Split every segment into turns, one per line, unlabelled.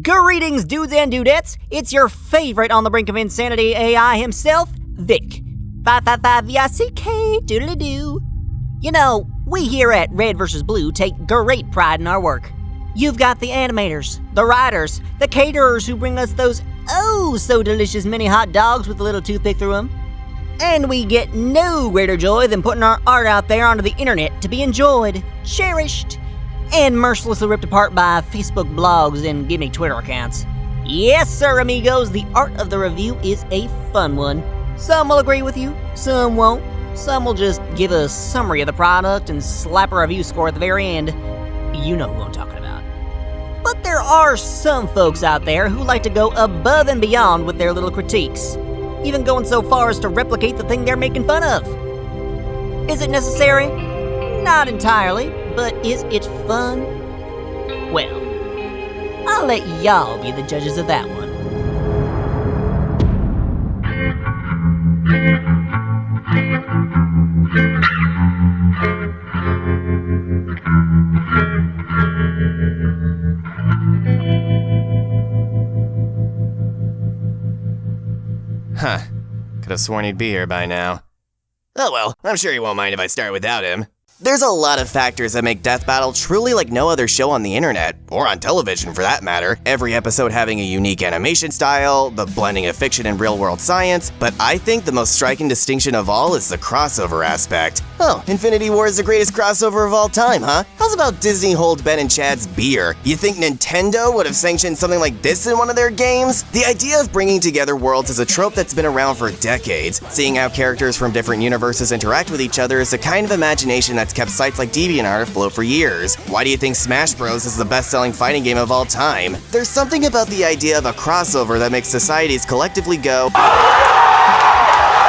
Greetings, dudes and dudettes. It's your favorite on the brink of insanity AI himself, Vic. 555 V.I.C. doodly-doo. You know, we here at Red vs. Blue take great pride in our work. You've got the animators, the writers, the caterers who bring us those oh-so-delicious mini hot dogs with a little toothpick through them. And we get no greater joy than putting our art out there onto the internet to be enjoyed, cherished, and mercilessly ripped apart by Facebook blogs and gimmick Twitter accounts. Yes, sir, amigos, the art of the review is a fun one. Some will agree with you, some won't. Some will just give a summary of the product and slap a review score at the very end. You know who I'm talking about. But there are some folks out there who like to go above and beyond with their little critiques, even going so far as to replicate the thing they're making fun of. Is it necessary? Not entirely, but is it fun? Well, I'll let y'all be the judges of that one.
Huh. Could have sworn he'd be here by now. Oh well, I'm sure he won't mind if I start without him. There's a lot of factors that make Death Battle truly like no other show on the internet, or on television for that matter. Every episode having a unique animation style, the blending of fiction and real-world science, but I think the most striking distinction of all is the crossover aspect. Oh, Infinity War is the greatest crossover of all time, huh? How's about Disney hold Ben and Chad's beer? You think Nintendo would have sanctioned something like this in one of their games? The idea of bringing together worlds is a trope that's been around for decades. Seeing how characters from different universes interact with each other is the kind of imagination that's kept sites like DeviantArt afloat for years. Why do you think Smash Bros is the best-selling fighting game of all time? There's something about the idea of a crossover that makes societies collectively go...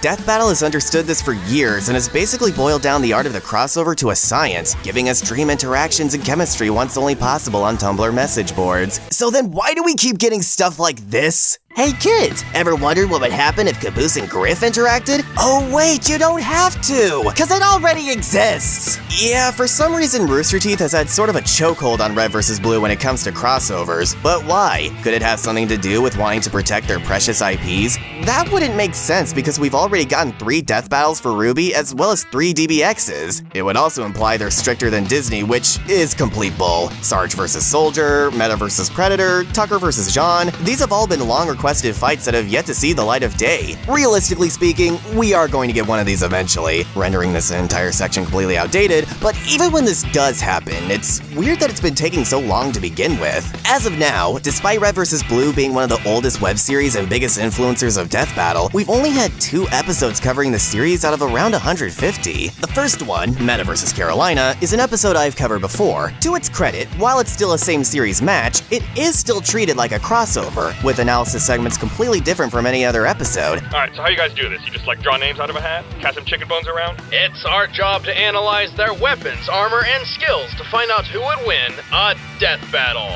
Death Battle has understood this for years and has basically boiled down the art of the crossover to a science, giving us dream interactions and chemistry once only possible on Tumblr message boards. So then why do we keep getting stuff like this? Hey kids, ever wondered what would happen if Caboose and Griff interacted? Oh wait, you don't have to, cause it already exists! Yeah, for some reason Rooster Teeth has had sort of a chokehold on Red vs. Blue when it comes to crossovers, but why? Could it have something to do with wanting to protect their precious IPs? That wouldn't make sense because we've already gotten 3 Death Battles for Ruby as well as 3 DBXs. It would also imply they're stricter than Disney, which is complete bull. Sarge vs. Soldier, Meta vs. Predator, Tucker vs. John, these have all been long requested fights that have yet to see the light of day. Realistically speaking, we are going to get one of these eventually, rendering this entire section completely outdated, but even when this does happen, it's weird that it's been taking so long to begin with. As of now, despite Red vs. Blue being one of the oldest web series and biggest influencers of Death Battle, we've only had 2 episodes covering the series out of around 150. The first one, Meta vs. Carolina, is an episode I've covered before. To its credit, while it's still a same series match, it is still treated like a crossover, with analysis segments completely different from any other episode.
Alright, so how you guys do this? You just like draw names out of a hat? Cast some chicken bones around?
It's our job to analyze their weapons, armor, and skills to find out who would win a death battle.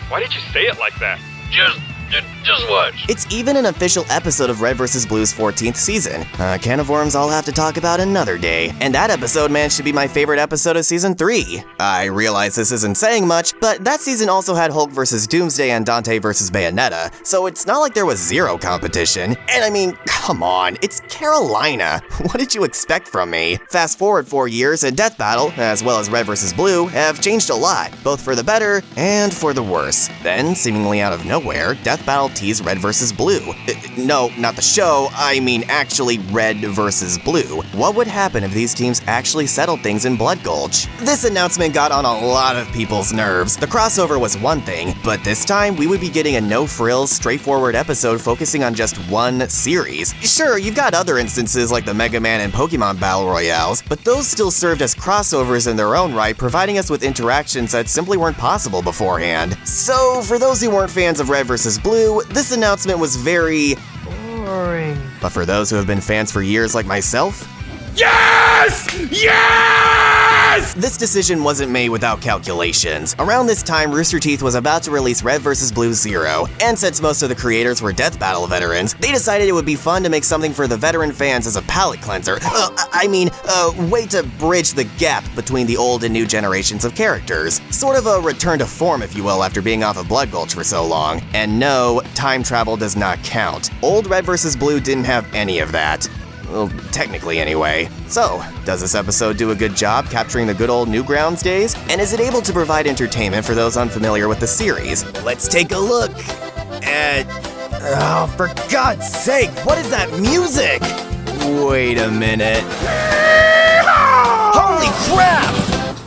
Why did you say it like that?
Just watch.
It's even an official episode of Red vs. Blue's 14th season. A can of worms I'll have to talk about another day. And that episode managed to be my favorite episode of season 3. I realize this isn't saying much, but that season also had Hulk vs. Doomsday and Dante vs. Bayonetta, so it's not like there was zero competition. And I mean, come on, it's Carolina. What did you expect from me? Fast forward 4 years and Death Battle, as well as Red vs. Blue, have changed a lot, both for the better and for the worse. Then, seemingly out of nowhere, Death Battle teased Red vs. Blue. No, not the show, I mean actually Red vs. Blue. What would happen if these teams actually settled things in Blood Gulch? This announcement got on a lot of people's nerves. The crossover was one thing, but this time we would be getting a no-frills, straightforward episode focusing on just one series. Sure, you've got other instances like the Mega Man and Pokemon Battle Royales, but those still served as crossovers in their own right, providing us with interactions that simply weren't possible beforehand. So, for those who weren't fans of Red vs. Blue, this announcement was very boring. But for those who have been fans for years like myself,
Yes! Yes!
Yes!
This decision wasn't made without calculations. Around this time, Rooster Teeth was about to release Red vs. Blue Zero, and since most of the creators were Death Battle veterans, they decided it would be fun to make something for the veteran fans as a palate cleanser. Way to bridge the gap between the old and new generations of characters. Sort of a return to form, if you will, after being off of Blood Gulch for so long. And no, time travel does not count. Old Red vs. Blue didn't have any of that. Well, technically anyway. So, does this episode do a good job capturing the good old Newgrounds days? And is it able to provide entertainment for those unfamiliar with the series? Let's take a look at... Oh, for God's sake, what is that music? Wait a minute. Holy crap!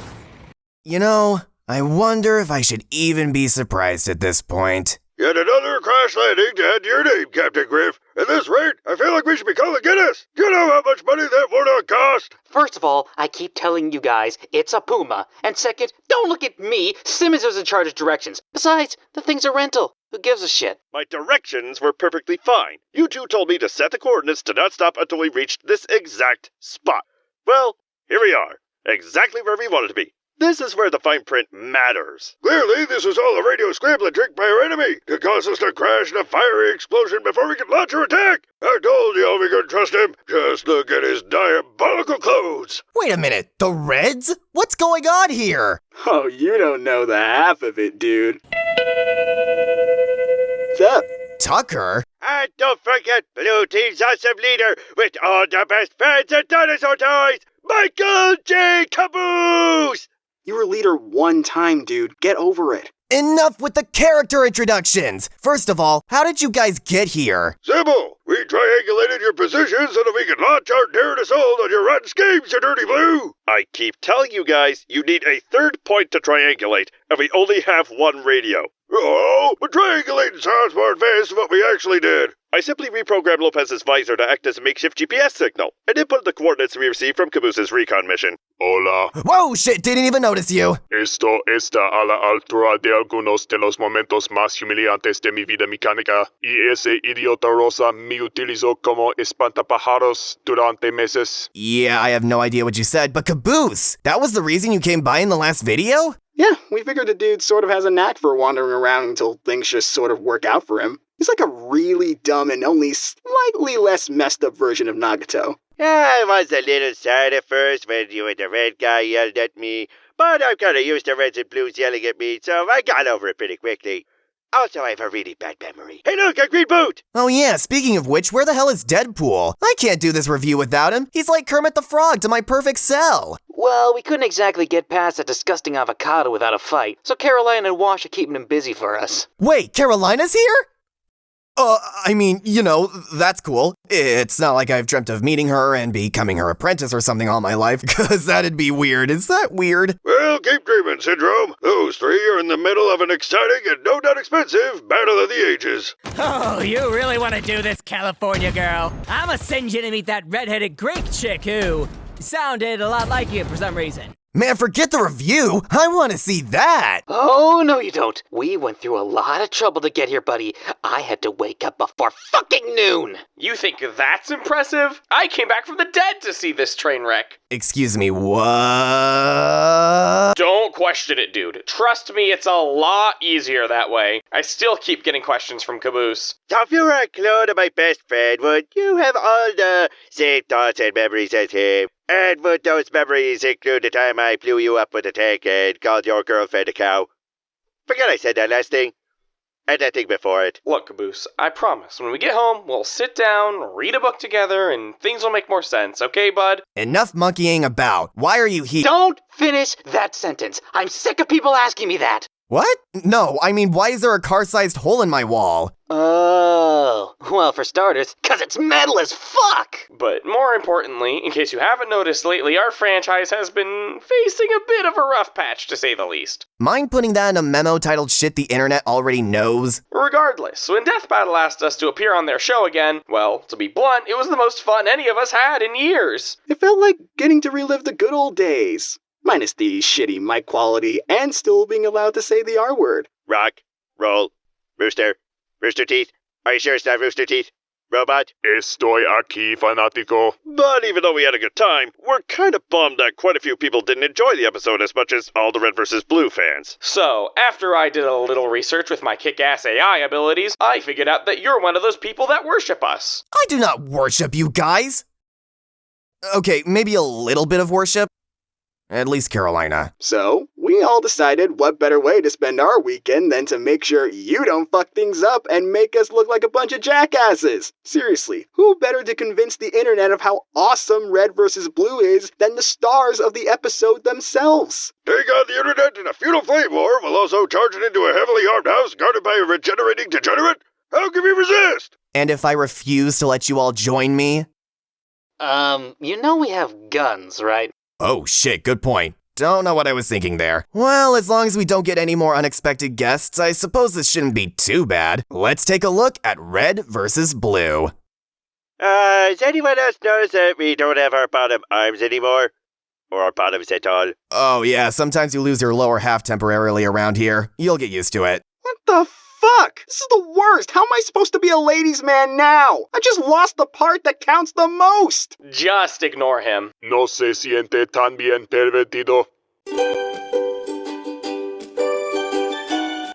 You know, I wonder if I should even be surprised at this point.
Yet another crash landing to add to your name, Captain Griff. At this rate, I feel like we should be calling Guinness. Do you know how much money that would cost?
First of all, I keep telling you guys, it's a Puma. And second, don't look at me. Simmons was in charge of directions. Besides, the thing's a rental. Who gives a shit?
My directions were perfectly fine. You two told me to set the coordinates to not stop until we reached this exact spot. Well, here we are. Exactly where we wanted to be. This is where the fine print matters. Clearly, this was all a radio scrambling trick by our enemy to cause us to crash in a fiery explosion before we could launch our attack. I told you we could trust him. Just look at his diabolical clothes.
Wait a minute, the Reds? What's going on here?
Oh, you don't know the half of it, dude. What's up?
Tucker?
And don't forget Blue Team's awesome leader with all the best fans and dinosaur toys, Michael J. Caboose!
You were leader one time, dude. Get over it.
Enough with the character introductions! First of all, how did you guys get here?
Simple. We triangulated your position so that we could launch our daring assault on your rotten schemes, you dirty blue! I keep telling you guys, you need a third point to triangulate, and we only have one radio. Oh, but triangulating sounds more advanced than what we actually did. I simply reprogrammed Lopez's visor to act as a makeshift GPS signal, and input the coordinates we received from Caboose's recon mission.
Hola.
Whoa, shit, didn't even notice you.
Esto está a la altura de algunos de los momentos más humillantes de mi vida mecánica, y ese idiota rosa me utilizó como espantapájaros durante meses.
Yeah, I have no idea what you said, but Caboose! That was the reason you came by in the last video?
Yeah, we figured the dude sort of has a knack for wandering around until things just sort of work out for him. He's like a really dumb and only slightly less messed up version of Nagato.
I was a little sad at first when you and the red guy yelled at me, but I'm kinda used to reds and blues yelling at me, so I got over it pretty quickly. Also, I have a really bad memory. Hey look, a green boot!
Oh yeah, speaking of which, where the hell is Deadpool? I can't do this review without him. He's like Kermit the Frog to my perfect cell.
Well, we couldn't exactly get past that disgusting avocado without a fight, so Caroline and Wash are keeping him busy for us.
Wait, Carolina's here? That's cool. It's not like I've dreamt of meeting her and becoming her apprentice or something all my life, because that'd be weird. Is that weird?
Well, keep dreaming, Syndrome. Those three are in the middle of an exciting and no doubt expensive battle of the ages.
Oh, you really want to do this, California girl? I'ma send you to meet that redheaded Greek chick who sounded a lot like you for some reason.
Man, forget the review. I want to see that.
Oh, no you don't. We went through a lot of trouble to get here, buddy. I had to wake up before fucking noon.
You think that's impressive? I came back from the dead to see this train wreck.
Excuse me, what?
Don't question it, dude. Trust me, it's a lot easier that way. I still keep getting questions from Caboose.
So if you were a clone of my best friend, would you have all the same thoughts and memories as him? And would those memories include the time I blew you up with a tank and called your girlfriend a cow? Forget I said that last thing. And that thing before it.
Look, Caboose, I promise, when we get home, we'll sit down, read a book together, and things will make more sense, okay, bud?
Enough monkeying about. Why are you here?
Don't finish that sentence. I'm sick of people asking me that.
What? No, I mean, why is there a car-sized hole in my wall?
Oh, well, for starters, 'cause it's metal as fuck!
But more importantly, in case you haven't noticed lately, our franchise has been facing a bit of a rough patch, to say the least.
Mind putting that in a memo titled Shit the Internet Already Knows?
Regardless, when Death Battle asked us to appear on their show again, well, to be blunt, it was the most fun any of us had in years.
It felt like getting to relive the good old days. Minus the shitty mic quality and still being allowed to say the R word.
Rock, roll, rooster, rooster teeth. Are you sure it's not rooster teeth? Robot?
Estoy aquí, fanático.
But even though we had a good time, we're kind of bummed that quite a few people didn't enjoy the episode as much as all the Red vs. Blue fans.
So, after I did a little research with my kick-ass AI abilities, I figured out that you're one of those people that worship us.
I do not worship you guys. Okay, maybe a little bit of worship. At least Carolina.
So, we all decided what better way to spend our weekend than to make sure you don't fuck things up and make us look like a bunch of jackasses. Seriously, who better to convince the internet of how awesome Red vs. Blue is than the stars of the episode themselves?
Take on the internet in a feudal flame war while also charging into a heavily armed house guarded by a regenerating degenerate? How can we resist?
And if I refuse to let you all join me?
You know we have guns, right?
Oh shit, good point. Don't know what I was thinking there. Well, as long as we don't get any more unexpected guests, I suppose this shouldn't be too bad. Let's take a look at Red vs. Blue.
Has anyone else noticed that we don't have our bottom arms anymore? Or our bottoms at all?
Oh yeah, sometimes you lose your lower half temporarily around here. You'll get used to it.
What the fuck? This is the worst. How am I supposed to be a ladies' man now? I just lost the part that counts the most.
Just ignore him.
No se siente tan bien pervertido.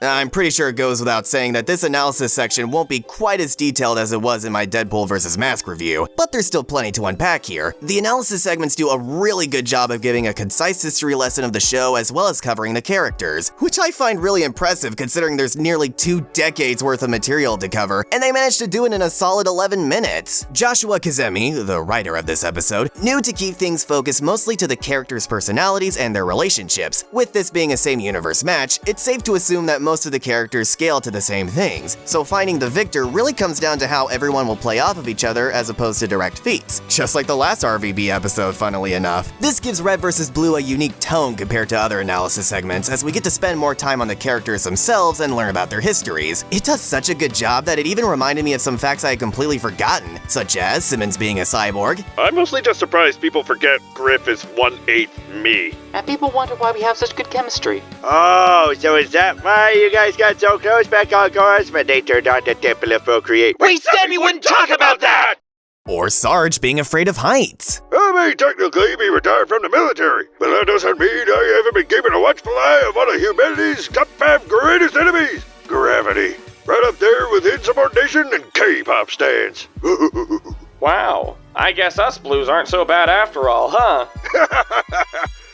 I'm pretty sure it goes without saying that this analysis section won't be quite as detailed as it was in my Deadpool vs. Mask review, but there's still plenty to unpack here. The analysis segments do a really good job of giving a concise history lesson of the show as well as covering the characters, which I find really impressive considering there's nearly 2 decades worth of material to cover, and they managed to do it in a solid 11 minutes. Joshua Kazemi, the writer of this episode, knew to keep things focused mostly to the characters' personalities and their relationships. With this being a same universe match, it's safe to assume that most of the characters scale to the same things, so finding the victor really comes down to how everyone will play off of each other as opposed to direct feats, just like the last RVB episode, funnily enough. This gives Red vs. Blue a unique tone compared to other analysis segments, as we get to spend more time on the characters themselves and learn about their histories. It does such a good job that it even reminded me of some facts I had completely forgotten, such as Simmons being a cyborg.
I'm mostly just surprised people forget Griff is 1/8 me.
And people wonder why we have such good chemistry.
Oh, so is that why you guys got so close back on course when they turned on the Temple of Procreate?
We said we wouldn't talk about that!
Or Sarge being afraid of heights.
I may technically be retired from the military, but that doesn't mean I haven't been keeping a watchful eye of one of humanity's top 5 greatest enemies, gravity. Right up there with insubordination and K-pop stands.
Wow, I guess us blues aren't so bad after all, huh?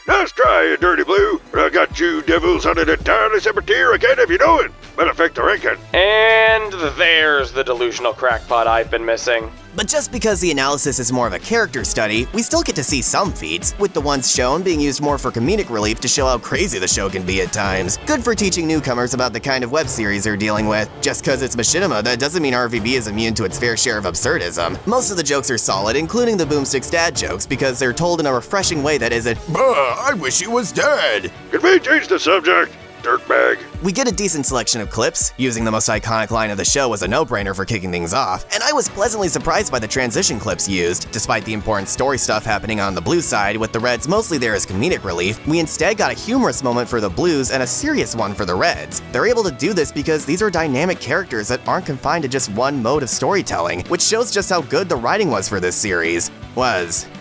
Nice try, you dirty blue, but I got you devils on an entirely separate tier I can't have you knowing. Matter of fact, the ranking.
And there's the delusional crackpot I've been missing.
But just because the analysis is more of a character study, we still get to see some feats, with the ones shown being used more for comedic relief to show how crazy the show can be at times. Good for teaching newcomers about the kind of web series they're dealing with. Just cause it's machinima, that doesn't mean RVB is immune to its fair share of absurdism. Most of the jokes are solid, including the Boomstick's dad jokes, because they're told in a refreshing way that isn't, "Bah, I wish he was dead."
Could we change the subject? Dirtbag.
We get a decent selection of clips. Using the most iconic line of the show was a no-brainer for kicking things off, and I was pleasantly surprised by the transition clips used. Despite the important story stuff happening on the blue side, with the Reds mostly there as comedic relief, we instead got a humorous moment for the Blues and a serious one for the Reds. They're able to do this because these are dynamic characters that aren't confined to just one mode of storytelling, which shows just how good the writing was for this series.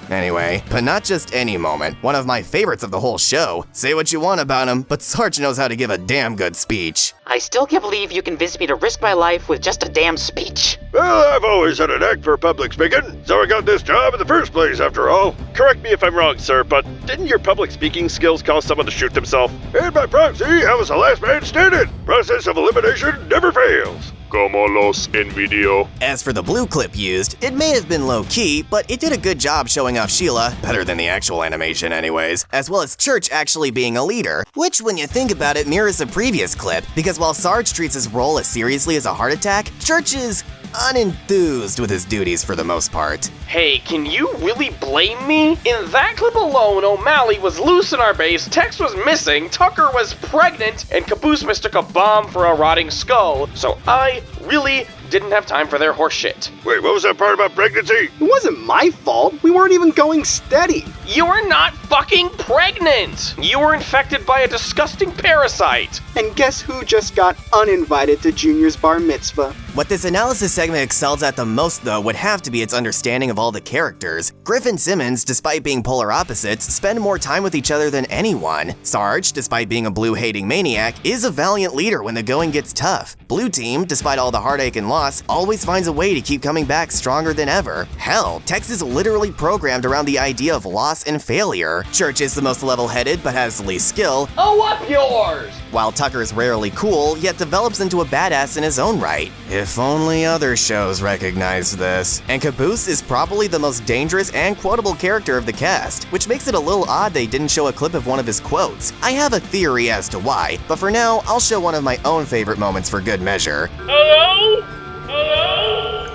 Anyway, but not just any moment. One of my favorites of the whole show. Say what you want about him, but Sarge knows how to give a damn good speech.
I still can't believe you convinced me to risk my life with just a damn speech.
Well, I've always had a knack for public speaking, so I got this job in the first place after all. Correct me if I'm wrong, sir, but didn't your public speaking skills cause someone to shoot themselves? And by proxy, I was the last man standing. Process of elimination never fails.
Como los envidio.
As for the blue clip used, it may have been low-key, but it did a good job showing off Sheila, better than the actual animation anyways, as well as Church actually being a leader, which when you think about it mirrors the previous clip, because while Sarge treats his role as seriously as a heart attack, Church is unenthused with his duties for the most part.
Hey, can you really blame me? In that clip alone, O'Malley was loose in our base, Tex was missing, Tucker was pregnant, and Caboose mistook a bomb for a rotting skull, so I really didn't have time for their horse shit.
Wait, what was that part about pregnancy?
It wasn't my fault. We weren't even going steady.
You were not fucking pregnant! You were infected by a disgusting parasite!
And guess who just got uninvited to Junior's bar mitzvah?
What this analysis segment excels at the most, though, would have to be its understanding of all the characters. Griff and Simmons, despite being polar opposites, spend more time with each other than anyone. Sarge, despite being a blue-hating maniac, is a valiant leader when the going gets tough. Blue Team, despite all the heartache and loss, always finds a way to keep coming back stronger than ever. Hell, Tex is literally programmed around the idea of loss and failure. Church is the most level-headed but has the least skill.
Oh, up yours!
While Tucker's rarely cool, yet develops into a badass in his own right. If only other shows recognized this. And Caboose is probably the most dangerous and quotable character of the cast, which makes it a little odd they didn't show a clip of one of his quotes. I have a theory as to why, but for now, I'll show one of my own favorite moments for good measure.
Hello? Hello?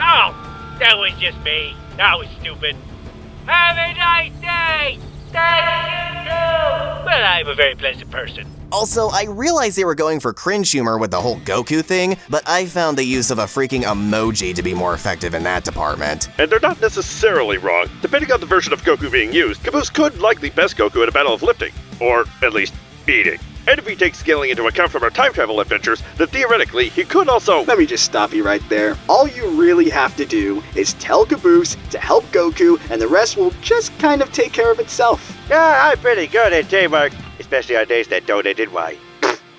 Oh, that was just me. That was stupid. Have a nice day! Thank you too! Well, I'm a very pleasant person.
Also, I realized they were going for cringe humor with the whole Goku thing, but I found the use of a freaking emoji to be more effective in that department.
And they're not necessarily wrong. Depending on the version of Goku being used, Caboose could likely best Goku in a battle of lifting. Or, at least, eating. And if he takes scaling into account from our time travel adventures, then theoretically, he could also—
Let me just stop you right there. All you really have to do is tell Caboose to help Goku, and the rest will just kind of take care of itself.
Yeah, I'm pretty good at teamwork, especially on days that don't end in Y.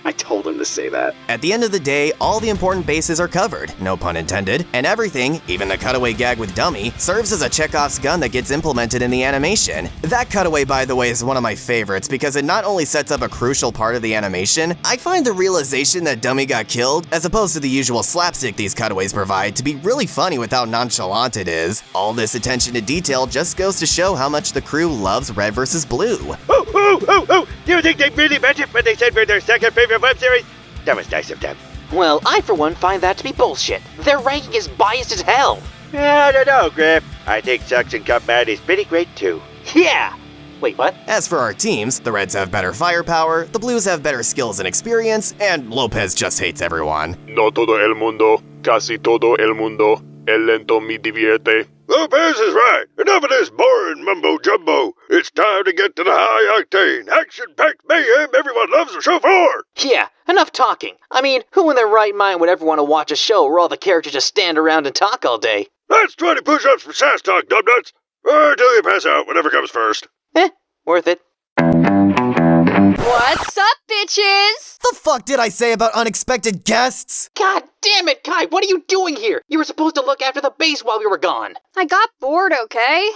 I told him to say that.
At the end of the day, all the important bases are covered, no pun intended, and everything, even the cutaway gag with Dummy, serves as a Chekhov's gun that gets implemented in the animation. That cutaway, by the way, is one of my favorites because it not only sets up a crucial part of the animation, I find the realization that Dummy got killed, as opposed to the usual slapstick these cutaways provide, to be really funny with how nonchalant it is. All this attention to detail just goes to show how much the crew loves Red vs. Blue.
Oh! Do you think they really meant it when they said we're their second favorite web series? That was nice of them.
Well, I for one find that to be bullshit. Their ranking is biased as hell.
I don't know, Griff. I think Suction Cup Man is pretty great too.
Yeah! Wait, what?
As for our teams, the Reds have better firepower, the Blues have better skills and experience, and Lopez just hates everyone.
No todo el mundo, casi todo el mundo, el lento me divierte.
Lopez is right. Enough of this boring mumbo-jumbo. It's time to get to the high-octane, action-packed mayhem everyone loves the show for.
Yeah, enough talking. I mean, who in their right mind would ever want to watch a show where all the characters just stand around and talk all day?
That's 20 push-ups for sass talk, numbnuts. Or until you pass out, whatever comes first.
Worth it.
What's up, bitches?
The fuck did I say about unexpected guests?
God damn it, Kai, what are you doing here? You were supposed to look after the base while we were gone.
I got bored, okay?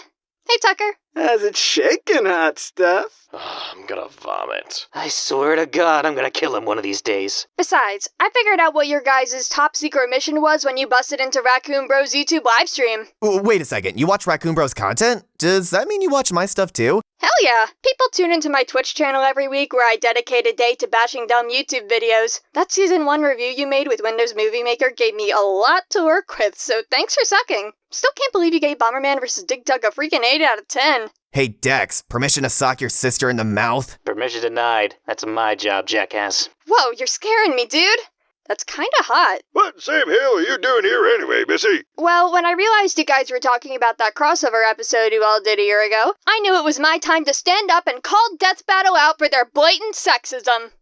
Hey, Tucker.
How's it shaking, hot stuff?
I'm gonna vomit.
I swear to God, I'm gonna kill him one of these days.
Besides, I figured out what your guys' top secret mission was when you busted into Raccoon Bro's YouTube livestream.
Wait a second, you watch Raccoon Bros content? Does that mean you watch my stuff too?
Hell yeah! People tune into my Twitch channel every week where I dedicate a day to bashing dumb YouTube videos. That Season 1 review you made with Windows Movie Maker gave me a lot to work with, so thanks for sucking. Still can't believe you gave Bomberman vs. Dig Dug a freaking 8 out of 10.
Hey Dex, permission to sock your sister in the mouth?
Permission denied. That's my job, jackass.
Whoa, you're scaring me, dude. That's kinda hot.
What in Sam Hill are you doing here anyway, Missy?
Well, when I realized you guys were talking about that crossover episode you all did a year ago, I knew it was my time to stand up and call Death Battle out for their blatant sexism.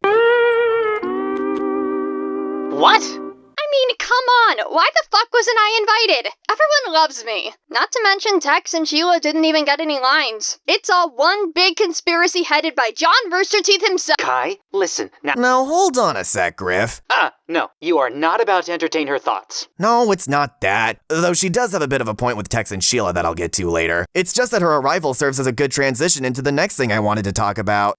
What?
I mean, come on, why the fuck wasn't I invited? Everyone loves me. Not to mention Tex and Sheila didn't even get any lines. It's all one big conspiracy headed by John Roosterteeth himself.
Kai, listen, now—
Now hold on a sec, Griff.
No, you are not about to entertain her thoughts.
No, it's not that. Though she does have a bit of a point with Tex and Sheila that I'll get to later. It's just that her arrival serves as a good transition into the next thing I wanted to talk about.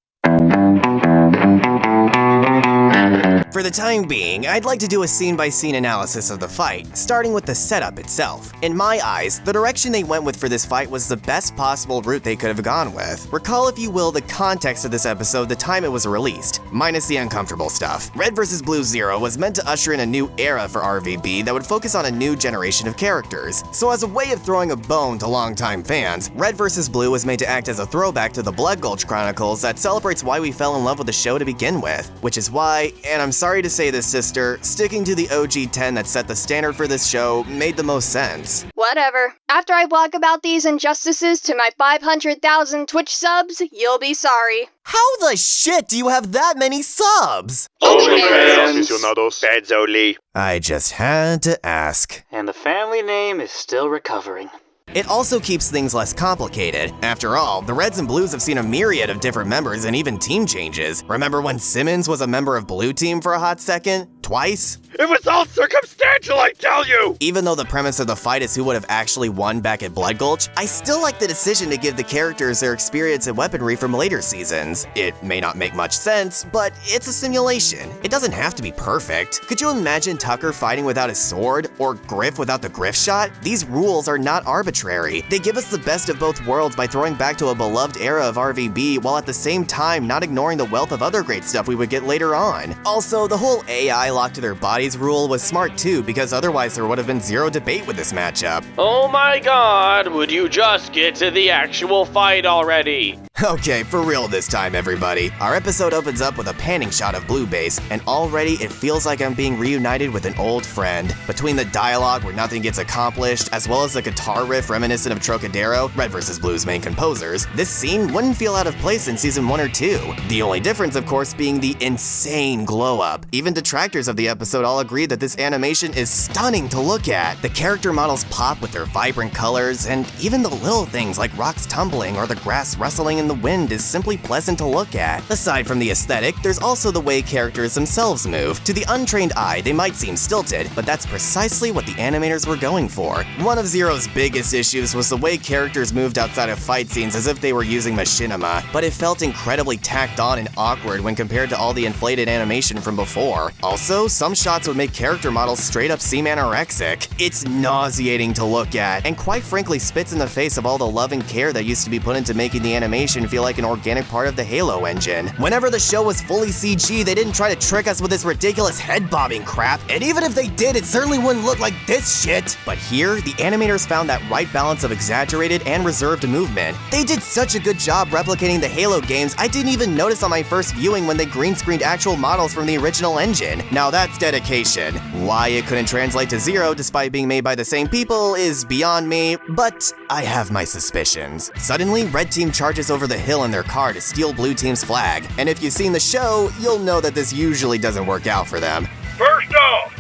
For the time being, I'd like to do a scene-by-scene analysis of the fight, starting with the setup itself. In my eyes, the direction they went with for this fight was the best possible route they could have gone with. Recall, if you will, the context of this episode, the time it was released, minus the uncomfortable stuff. Red vs. Blue Zero was meant to usher in a new era for RVB that would focus on a new generation of characters. So as a way of throwing a bone to longtime fans, Red vs. Blue was made to act as a throwback to the Blood Gulch Chronicles that celebrates why we fell in love with the show to begin with. Which is why, and I'm sorry sorry to say this, sister, sticking to the OG 10 that set the standard for this show made the most sense.
Whatever. After I blog about these injustices to my 500,000 Twitch subs, you'll be sorry.
How the shit do you have that many subs?
Fans only.
I just had to ask.
And the family name is still recovering.
It also keeps things less complicated. After all, the Reds and Blues have seen a myriad of different members and even team changes. Remember when Simmons was a member of Blue Team for a hot second? Twice?
It was all circumstantial, I tell you!
Even though the premise of the fight is who would have actually won back at Blood Gulch, I still like the decision to give the characters their experience and weaponry from later seasons. It may not make much sense, but it's a simulation. It doesn't have to be perfect. Could you imagine Tucker fighting without his sword, or Griff without the Griff shot? These rules are not arbitrary. They give us the best of both worlds by throwing back to a beloved era of RVB while at the same time not ignoring the wealth of other great stuff we would get later on. Also, the whole AI locked to their bodies rule was smart too, because otherwise there would have been zero debate with this matchup.
Oh my god, would you just get to the actual fight already?
Okay, for real this time, everybody. Our episode opens up with a panning shot of Blue Base, and already it feels like I'm being reunited with an old friend. Between the dialogue where nothing gets accomplished, as well as the guitar riff reminiscent of Trocadero, Red vs. Blue's main composers, this scene wouldn't feel out of place in season 1 or 2. The only difference, of course, being the insane glow-up. Even detractors of the episode all agree that this animation is stunning to look at. The character models pop with their vibrant colors, and even the little things like rocks tumbling or the grass rustling in the wind is simply pleasant to look at. Aside from the aesthetic, there's also the way characters themselves move. To the untrained eye, they might seem stilted, but that's precisely what the animators were going for. One of Zero's biggest issues was the way characters moved outside of fight scenes as if they were using machinima, but it felt incredibly tacked on and awkward when compared to all the inflated animation from before. Also, some shots would make character models straight up seem anorexic. It's nauseating to look at, and quite frankly spits in the face of all the love and care that used to be put into making the animation feel like an organic part of the Halo engine. Whenever the show was fully CG, they didn't try to trick us with this ridiculous head-bobbing crap, and even if they did, it certainly wouldn't look like this shit. But here, the animators found that right balance of exaggerated and reserved movement. They did such a good job replicating the Halo games, I didn't even notice on my first viewing when they green-screened actual models from the original engine. Now that's dedication. Why it couldn't translate to Zero despite being made by the same people is beyond me, but I have my suspicions. Suddenly, Red Team charges over the hill in their car to steal Blue Team's flag, and if you've seen the show, you'll know that this usually doesn't work out for them.
First off,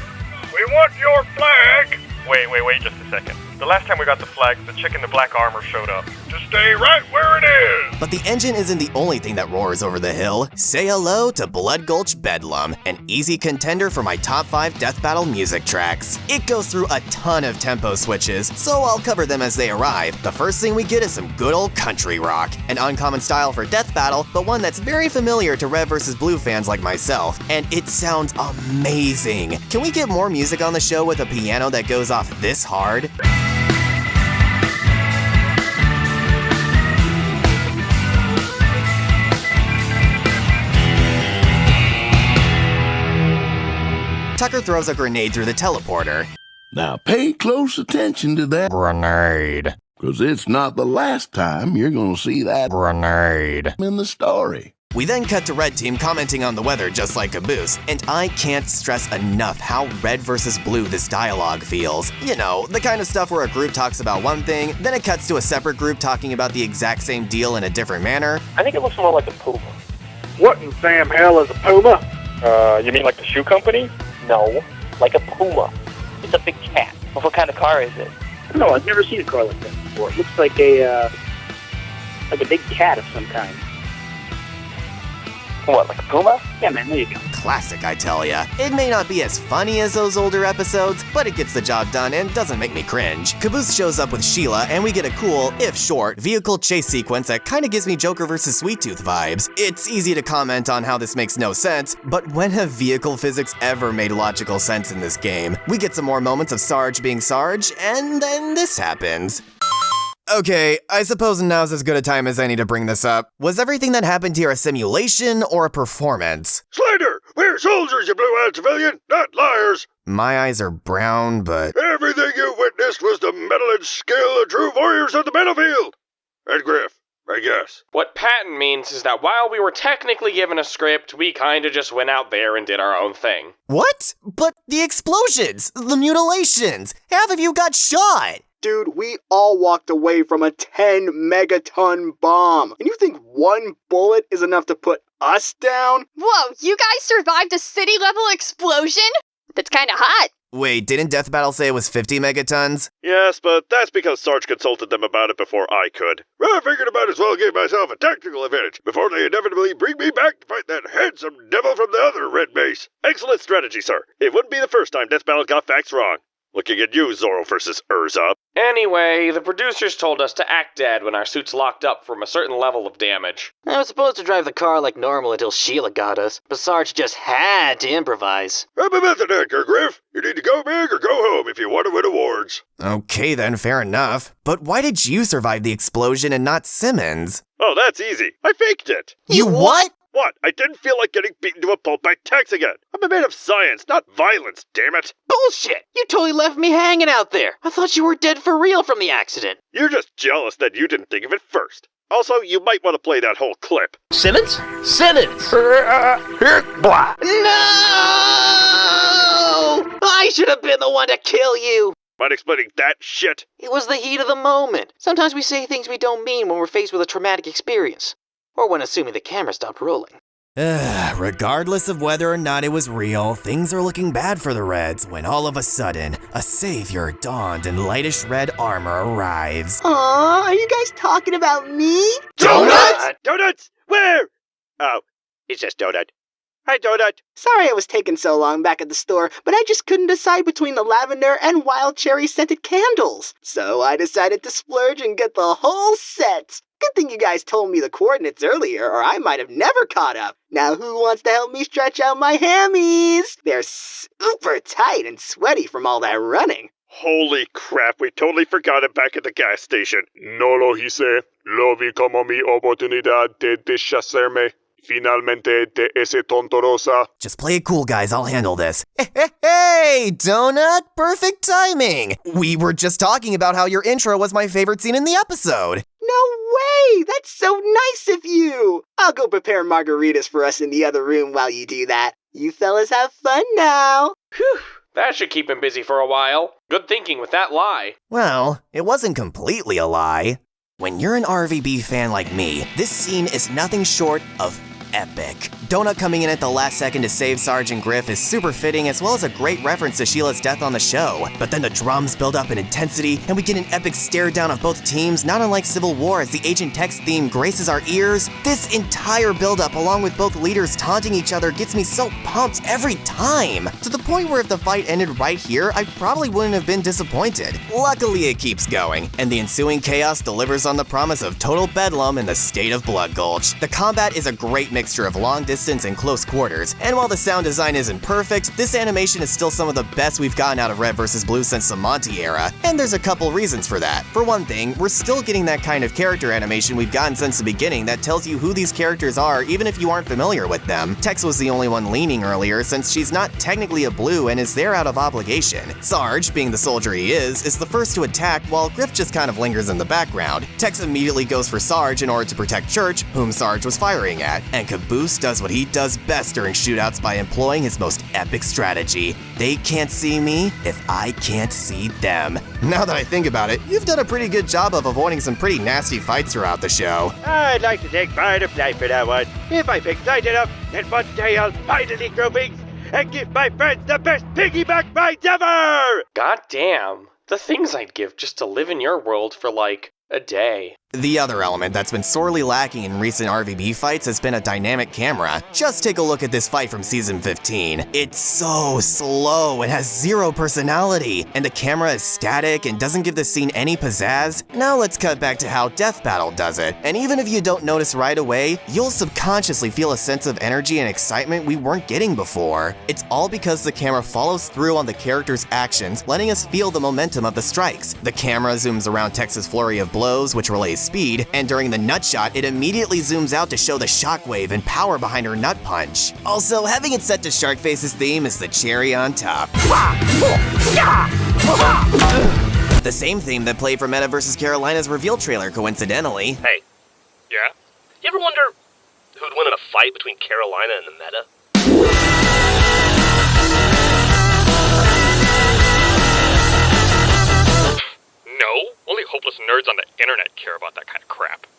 we want your flag. Wait just a second. The last time we got the flag, the chick in the black armor showed up. Just stay right where it is!
But the engine isn't the only thing that roars over the hill. Say hello to Blood Gulch Bedlam, an easy contender for my top 5 death battle music tracks. It goes through a ton of tempo switches, so I'll cover them as they arrive. The first thing we get is some good old country rock, an uncommon style for death battle, but one that's very familiar to Red vs. Blue fans like myself, and it sounds amazing. Can we get more music on the show with a piano that goes off this hard? Tucker throws a grenade through the teleporter.
Now pay close attention to that
Grenade.
because it's not the last time you're going to see that
Grenade.
in the story.
We then cut to Red Team commenting on the weather just like Caboose, and I can't stress enough how Red versus Blue this dialogue feels. You know, the kind of stuff where a group talks about one thing, then it cuts to a separate group talking about the exact same deal in a different manner.
I think it looks more like a puma.
What in Sam hell is a puma?
You mean like the shoe company?
No, like a puma. It's a big cat. Well, what kind of car is it?
No, I've never seen a car like that before. It looks like a big cat of some kind.
What, like a puma?
Yeah, man, there you go.
Classic, I tell ya. It may not be as funny as those older episodes, but it gets the job done and doesn't make me cringe. Caboose shows up with Sheila, and we get a cool, if short, vehicle chase sequence that kinda gives me Joker vs. Sweet Tooth vibes. It's easy to comment on how this makes no sense, but when have vehicle physics ever made logical sense in this game? We get some more moments of Sarge being Sarge, and then this happens. Okay, I suppose now's as good a time as any to bring this up. Was everything that happened here a simulation or a performance?
Slater, we're soldiers, you blue-eyed civilian, not liars.
My eyes are brown, but...
Everything you witnessed was the mettle and skill of true warriors on the battlefield. And Griff, I guess.
What patent means is that while we were technically given a script, we kinda just went out there and did our own thing.
What? But the explosions, the mutilations, half of you got shot!
Dude, we all walked away from a 10 megaton bomb. And you think one bullet is enough to put us down?
Whoa, you guys survived a city-level explosion? That's kinda hot.
Wait, didn't Death Battle say it was 50 megatons?
Yes, but that's because Sarge consulted them about it before I could. Well, I figured I might as well give myself a tactical advantage before they inevitably bring me back to fight that handsome devil from the other red base. Excellent strategy, sir. It wouldn't be the first time Death Battle got facts wrong. Looking at you, Zorro versus Urza.
Anyway, the producers told us to act dead when our suits locked up from a certain level of damage.
I was supposed to drive the car like normal until Sheila got us, but Sarge just had to improvise.
I'm a method actor, Griff. You need to go big or go home if you want to win awards.
Okay then, fair enough. But why did you survive the explosion and not Simmons?
Oh, that's easy. I faked it.
You what?
What? I didn't feel like getting beaten to a pulp by Tex again. I'm a man of science, not violence, damn it.
Bullshit! You totally left me hanging out there. I thought you were dead for real from the accident.
You're just jealous that you didn't think of it first. Also, you might want to play that whole clip.
Simmons? Simmons! No! I should have been the one to kill you!
Mind explaining that shit?
It was the heat of the moment. Sometimes we say things we don't mean when we're faced with a traumatic experience. Or when assuming the camera stopped rolling.
Regardless of whether or not it was real, things are looking bad for the Reds when all of a sudden, a savior donned in lightish red armor arrives.
Aw, are you guys talking about me?
Donuts? Donuts? Where? Oh, it's just Donut. Hi, Donut.
Sorry I was taking so long back at the store, but I just couldn't decide between the lavender and wild cherry scented candles. So I decided to splurge and get the whole set. Good thing you guys told me the coordinates earlier, or I might have never caught up. Now who wants to help me stretch out my hammies? They're super tight and sweaty from all that running.
Holy crap, we totally forgot it back at the gas station.
No lo hice. Lo vi como mi oportunidad de deshacerme. Finalmente de ese tonto rosa.
Just play it cool, guys. I'll handle this. Hey, Donut! Perfect timing! We were just talking about how your intro was my favorite scene in the episode.
No way! That's so nice of you! I'll go prepare margaritas for us in the other room while you do that. You fellas have fun now.
Whew, that should keep him busy for a while. Good thinking with that lie.
Well, it wasn't completely a lie. When you're an RVB fan like me, this scene is nothing short of epic. Donut coming in at the last second to save Sarge and Griff is super fitting, as well as a great reference to Sheila's death on the show. But then the drums build up in intensity, and we get an epic stare down of both teams, not unlike Civil War as the Agent Tex theme graces our ears. This entire build-up, along with both leaders taunting each other, gets me so pumped every time, to the point where if the fight ended right here, I probably wouldn't have been disappointed. Luckily, it keeps going, and the ensuing chaos delivers on the promise of total bedlam in the state of Blood Gulch. The combat is a great mixture of long distance and close quarters, and while the sound design isn't perfect, this animation is still some of the best we've gotten out of Red vs. Blue since the Monty era, and there's a couple reasons for that. For one thing, we're still getting that kind of character animation we've gotten since the beginning that tells you who these characters are even if you aren't familiar with them. Tex was the only one leaning earlier since she's not technically a blue and is there out of obligation. Sarge, being the soldier he is the first to attack while Griff just kind of lingers in the background. Tex immediately goes for Sarge in order to protect Church, whom Sarge was firing at, and Caboose does what he does best during shootouts by employing his most epic strategy. They can't see me if I can't see them. Now that I think about it, you've done a pretty good job of avoiding some pretty nasty fights throughout the show.
I'd like to take pride of life for that one. If I pick light enough, then one day I'll finally grow wings and give my friends the best piggyback rides ever!
God damn, the things I'd give just to live in your world for like a day.
The other element that's been sorely lacking in recent RVB fights has been a dynamic camera. Just take a look at this fight from Season 15. It's so slow and has zero personality, and the camera is static and doesn't give the scene any pizzazz. Now let's cut back to how Death Battle does it, and even if you don't notice right away, you'll subconsciously feel a sense of energy and excitement we weren't getting before. It's all because the camera follows through on the character's actions, letting us feel the momentum of the strikes. The camera zooms around Tex's flurry of blows, which relays speed, and during the nut shot, it immediately zooms out to show the shockwave and power behind her nut punch. Also, having it set to Sharkface's theme is the cherry on top. The same theme that played for Meta vs. Carolina's reveal trailer, coincidentally.
Hey,
Yeah? You ever wonder who'd win in a fight between Carolina and the Meta? No, only hopeless nerds on the internet care about that kind of crap.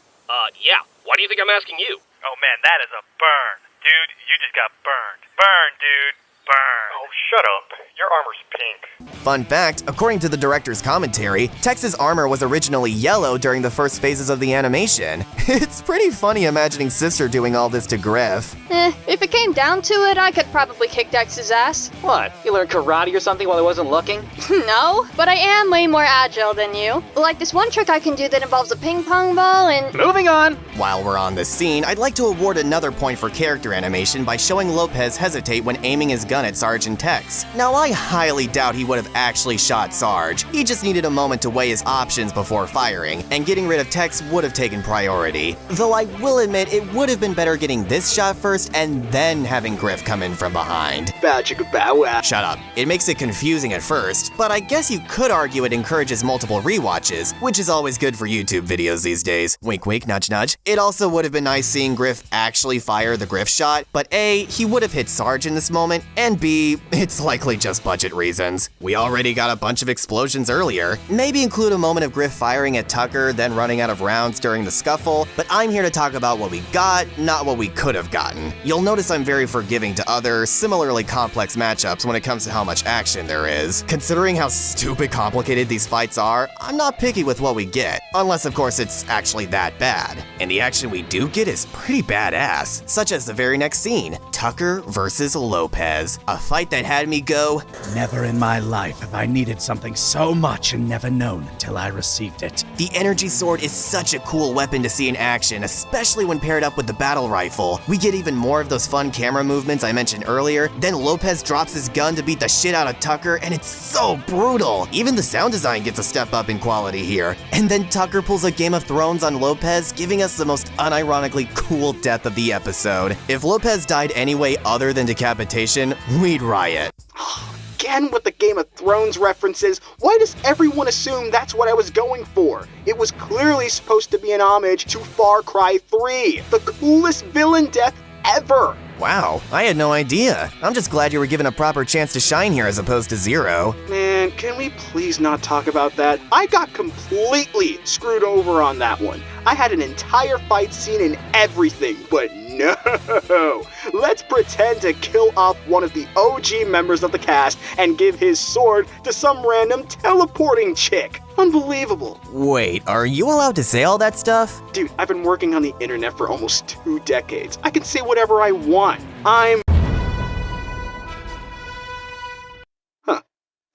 Yeah. Why do you think I'm asking you?
Oh man, that is a burn. Dude, you just got burned. Burn, dude. Burn. Oh, shut up. Your armor's pink.
Fun fact, according to the director's commentary, Tex's armor was originally yellow during the first phases of the animation. It's pretty funny imagining Sister doing all this to Griff.
If it came down to it, I could probably kick Dex's ass.
What? You learned karate or something while I wasn't looking?
No, but I am way more agile than you. Like this one trick I can do that involves a ping pong ball and...
Moving on!
While we're on this scene, I'd like to award another point for character animation by showing Lopez hesitate when aiming his gun at Sarge and Tex. Now, I highly doubt he would have actually shot Sarge. He just needed a moment to weigh his options before firing, and getting rid of Tex would have taken priority. Though I will admit it would have been better getting this shot first and then having Griff come in from behind. Shut up. It makes it confusing at first, but I guess you could argue it encourages multiple rewatches, which is always good for YouTube videos these days. Wink wink, nudge nudge. It also would have been nice seeing Griff actually fire the Griff shot, but A, he would have hit Sarge in this moment, and B, it's likely just budget reasons. We already got a bunch of explosions earlier. Maybe include a moment of Griff firing at Tucker, then running out of rounds during the scuffle, but I'm here to talk about what we got, not what we could have gotten. You'll notice I'm very forgiving to other, similarly complex matchups when it comes to how much action there is. Considering how stupid complicated these fights are, I'm not picky with what we get, unless of course it's actually that bad. And the action we do get is pretty badass, such as the very next scene, Tucker versus Lopez. A fight that had me go,
never in my life have I needed something so much and never known until I received it.
The energy sword is such a cool weapon to see in action, especially when paired up with the battle rifle. We get even more of those fun camera movements I mentioned earlier, then Lopez drops his gun to beat the shit out of Tucker, and it's so brutal. Even the sound design gets a step up in quality here. And then Tucker pulls a Game of Thrones on Lopez, giving us the most unironically cool death of the episode. If Lopez died any way other than decapitation, we'd riot.
Again with the Game of Thrones references, why does everyone assume that's what I was going for? It was clearly supposed to be an homage to Far Cry 3, the coolest villain death ever.
Wow, I had no idea. I'm just glad you were given a proper chance to shine here as opposed to zero.
Man, can we please not talk about that? I got completely screwed over on that one. I had an entire fight scene and everything, but no! Let's pretend to kill off one of the OG members of the cast and give his sword to some random teleporting chick. Unbelievable.
Wait, are you allowed to say all that stuff?
Dude, I've been working on the internet for almost 2 decades. I can say whatever I want.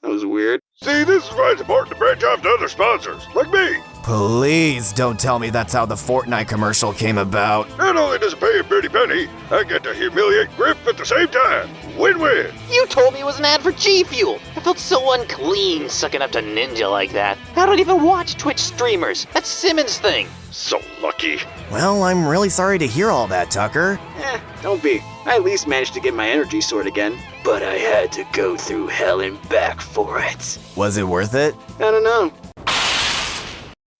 That was weird.
See, this is why it's important to branch off to other sponsors, like me.
Please don't tell me that's how the Fortnite commercial came about.
Not only does it pay a pretty penny, I get to humiliate Griff at the same time. Win-win.
You told me it was an ad for G Fuel. I felt so unclean sucking up to Ninja like that. I don't even watch Twitch streamers. That's Simmons' thing.
So lucky.
Well, I'm really sorry to hear all that, Tucker.
Don't be. I at least managed to get my energy sword again. But I had to go through hell and back for it.
Was it worth it?
I don't know.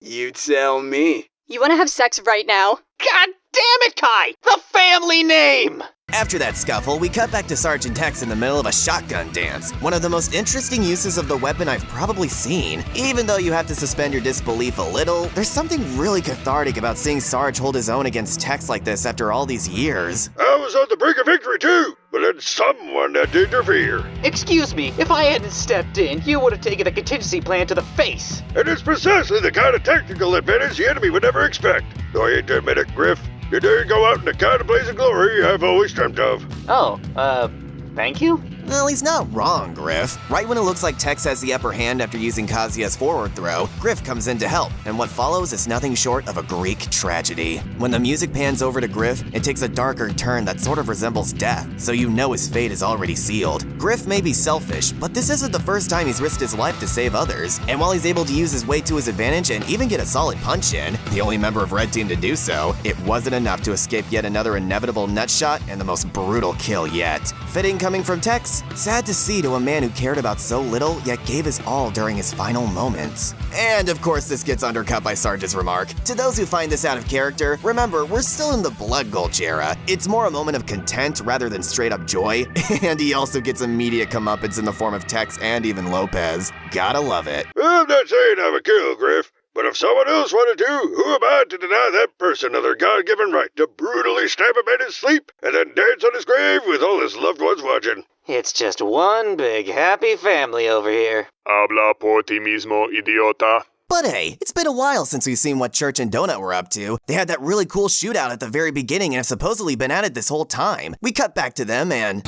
You tell me.
You want to have sex right now?
God damn it, Kai! The family name!
After that scuffle, we cut back to Sarge and Tex in the middle of a shotgun dance. One of the most interesting uses of the weapon I've probably seen. Even though you have to suspend your disbelief a little, there's something really cathartic about seeing Sarge hold his own against Tex like this after all these years.
I was on the brink of victory too, but then someone had to interfere.
Excuse me, if I hadn't stepped in, you would have taken the contingency plan to the face.
And it's precisely the kind of tactical advantage the enemy would never expect. Though I hate to admit it, Griff, you dare go out in the kind of blaze of glory I've always dreamt of.
Oh, thank you?
Well, he's not wrong, Griff. Right when it looks like Tex has the upper hand after using Kazuya's forward throw, Griff comes in to help, and what follows is nothing short of a Greek tragedy. When the music pans over to Griff, it takes a darker turn that sort of resembles death, so you know his fate is already sealed. Griff may be selfish, but this isn't the first time he's risked his life to save others, and while he's able to use his weight to his advantage and even get a solid punch in, the only member of Red Team to do so, it wasn't enough to escape yet another inevitable nutshot and the most brutal kill yet. Fitting coming from Tex? Caboose. Sad to see to a man who cared about so little, yet gave his all during his final moments. And of course this gets undercut by Sarge's remark. To those who find this out of character, remember, we're still in the Blood Gulch era. It's more a moment of content rather than straight up joy. And he also gets immediate comeuppance in the form of Tex and even Lopez. Gotta love it.
I'm not saying I'm a kill, Griff, but if someone else wanted to, who am I to deny that person of their God-given right to brutally stab him in his sleep and then dance on his grave with all his loved ones watching?
It's just one big happy family over here.
Habla por ti mismo, idiota.
But hey, it's been a while since we've seen what Church and Donut were up to. They had that really cool shootout at the very beginning and have supposedly been at it this whole time. We cut back to them and...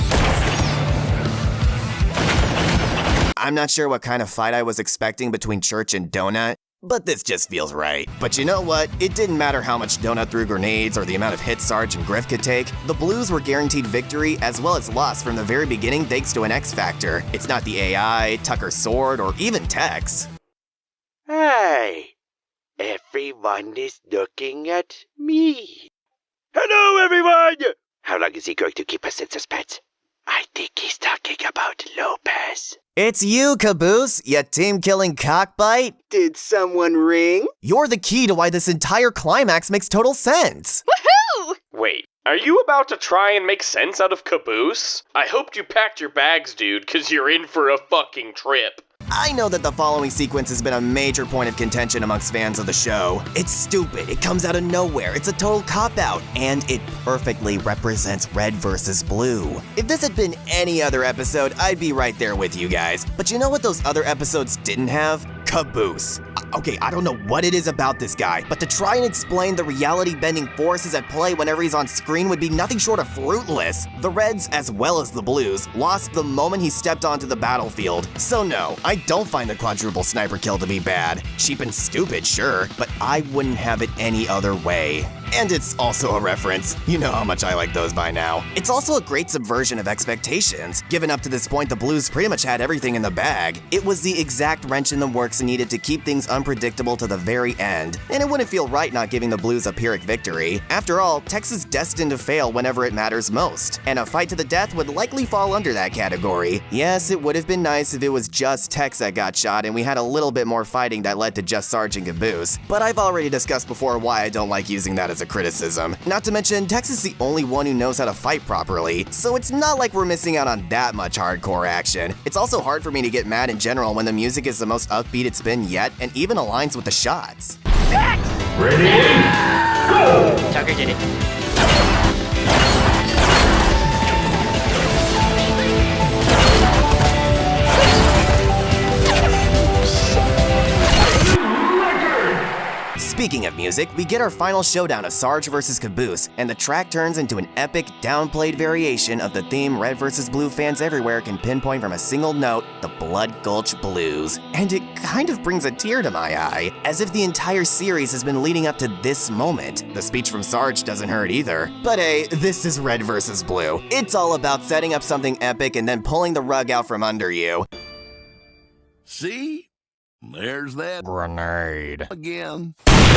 I'm not sure what kind of fight I was expecting between Church and Donut, but this just feels right. But you know what? It didn't matter how much Donut threw grenades or the amount of hits Sarge and Griff could take. The Blues were guaranteed victory as well as loss from the very beginning thanks to an X factor. It's not the AI, Tucker's sword, or even Tex.
Hey, everyone is looking at me. Hello, everyone! How long is he going to keep us in suspense? I think he's talking about Lopez.
It's you, Caboose, you team-killing cockbite.
Did someone ring?
You're the key to why this entire climax makes total sense.
Woohoo!
Wait, are you about to try and make sense out of Caboose? I hoped you packed your bags, dude, cause you're in for a fucking trip.
I know that the following sequence has been a major point of contention amongst fans of the show. It's stupid, it comes out of nowhere, it's a total cop-out, and it perfectly represents red versus blue. If this had been any other episode, I'd be right there with you guys. But you know what those other episodes didn't have? Caboose. Okay, I don't know what it is about this guy, but to try and explain the reality-bending forces at play whenever he's on screen would be nothing short of fruitless. The Reds, as well as the Blues, lost the moment he stepped onto the battlefield. So no, I don't find the quadruple sniper kill to be bad. Cheap and stupid, sure, but I wouldn't have it any other way. And it's also a reference. You know how much I like those by now. It's also a great subversion of expectations. Given up to this point, the Blues pretty much had everything in the bag. It was the exact wrench in the works needed to keep things unpredictable to the very end. And it wouldn't feel right not giving the Blues a Pyrrhic victory. After all, Tex is destined to fail whenever it matters most. And a fight to the death would likely fall under that category. Yes, it would have been nice if it was just Tex that got shot and we had a little bit more fighting that led to just Sarge and Caboose. But I've already discussed before why I don't like using that as a criticism. Not to mention, Tex is the only one who knows how to fight properly, so it's not like we're missing out on that much hardcore action. It's also hard for me to get mad in general when the music is the most upbeat it's been yet and even aligns with the shots.
Ready? Go!
Tucker did it.
Speaking of music, we get our final showdown of Sarge vs. Caboose, and the track turns into an epic, downplayed variation of the theme Red vs. Blue fans everywhere can pinpoint from a single note, the Blood Gulch Blues. And it kind of brings a tear to my eye, as if the entire series has been leading up to this moment. The speech from Sarge doesn't hurt either. But hey, this is Red vs. Blue. It's all about setting up something epic and then pulling the rug out from under you.
See? There's that
grenade
again.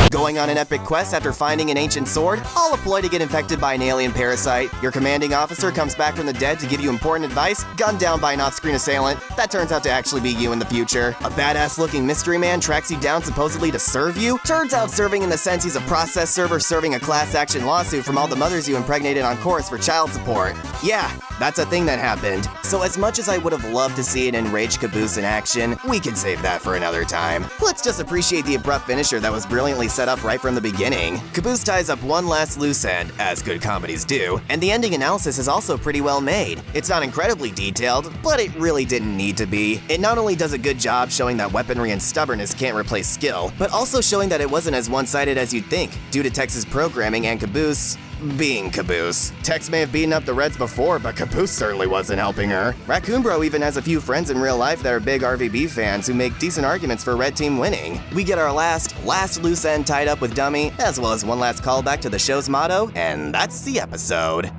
Going on an epic quest after finding an ancient sword, all a ploy to get infected by an alien parasite. Your commanding officer comes back from the dead to give you important advice, gunned down by an off-screen assailant. That turns out to actually be you in the future. A badass-looking mystery man tracks you down supposedly to serve you. Turns out serving in the sense he's a process server serving a class action lawsuit from all the mothers you impregnated on course for child support. Yeah, that's a thing that happened. So as much as I would have loved to see an enraged Caboose in action, we can save that for another time. Let's just appreciate the abrupt finisher that was brilliantly set up right from the beginning. Caboose ties up one last loose end, as good comedies do, and the ending analysis is also pretty well made. It's not incredibly detailed, but it really didn't need to be. It not only does a good job showing that weaponry and stubbornness can't replace skill, but also showing that it wasn't as one-sided as you'd think, due to Tex's programming and Caboose being Caboose. Tex may have beaten up the Reds before, but Caboose certainly wasn't helping her. Raccoon Bro even has a few friends in real life that are big RVB fans who make decent arguments for Red Team winning. We get our last loose end tied up with Dummy, as well as one last callback to the show's motto, and that's the episode.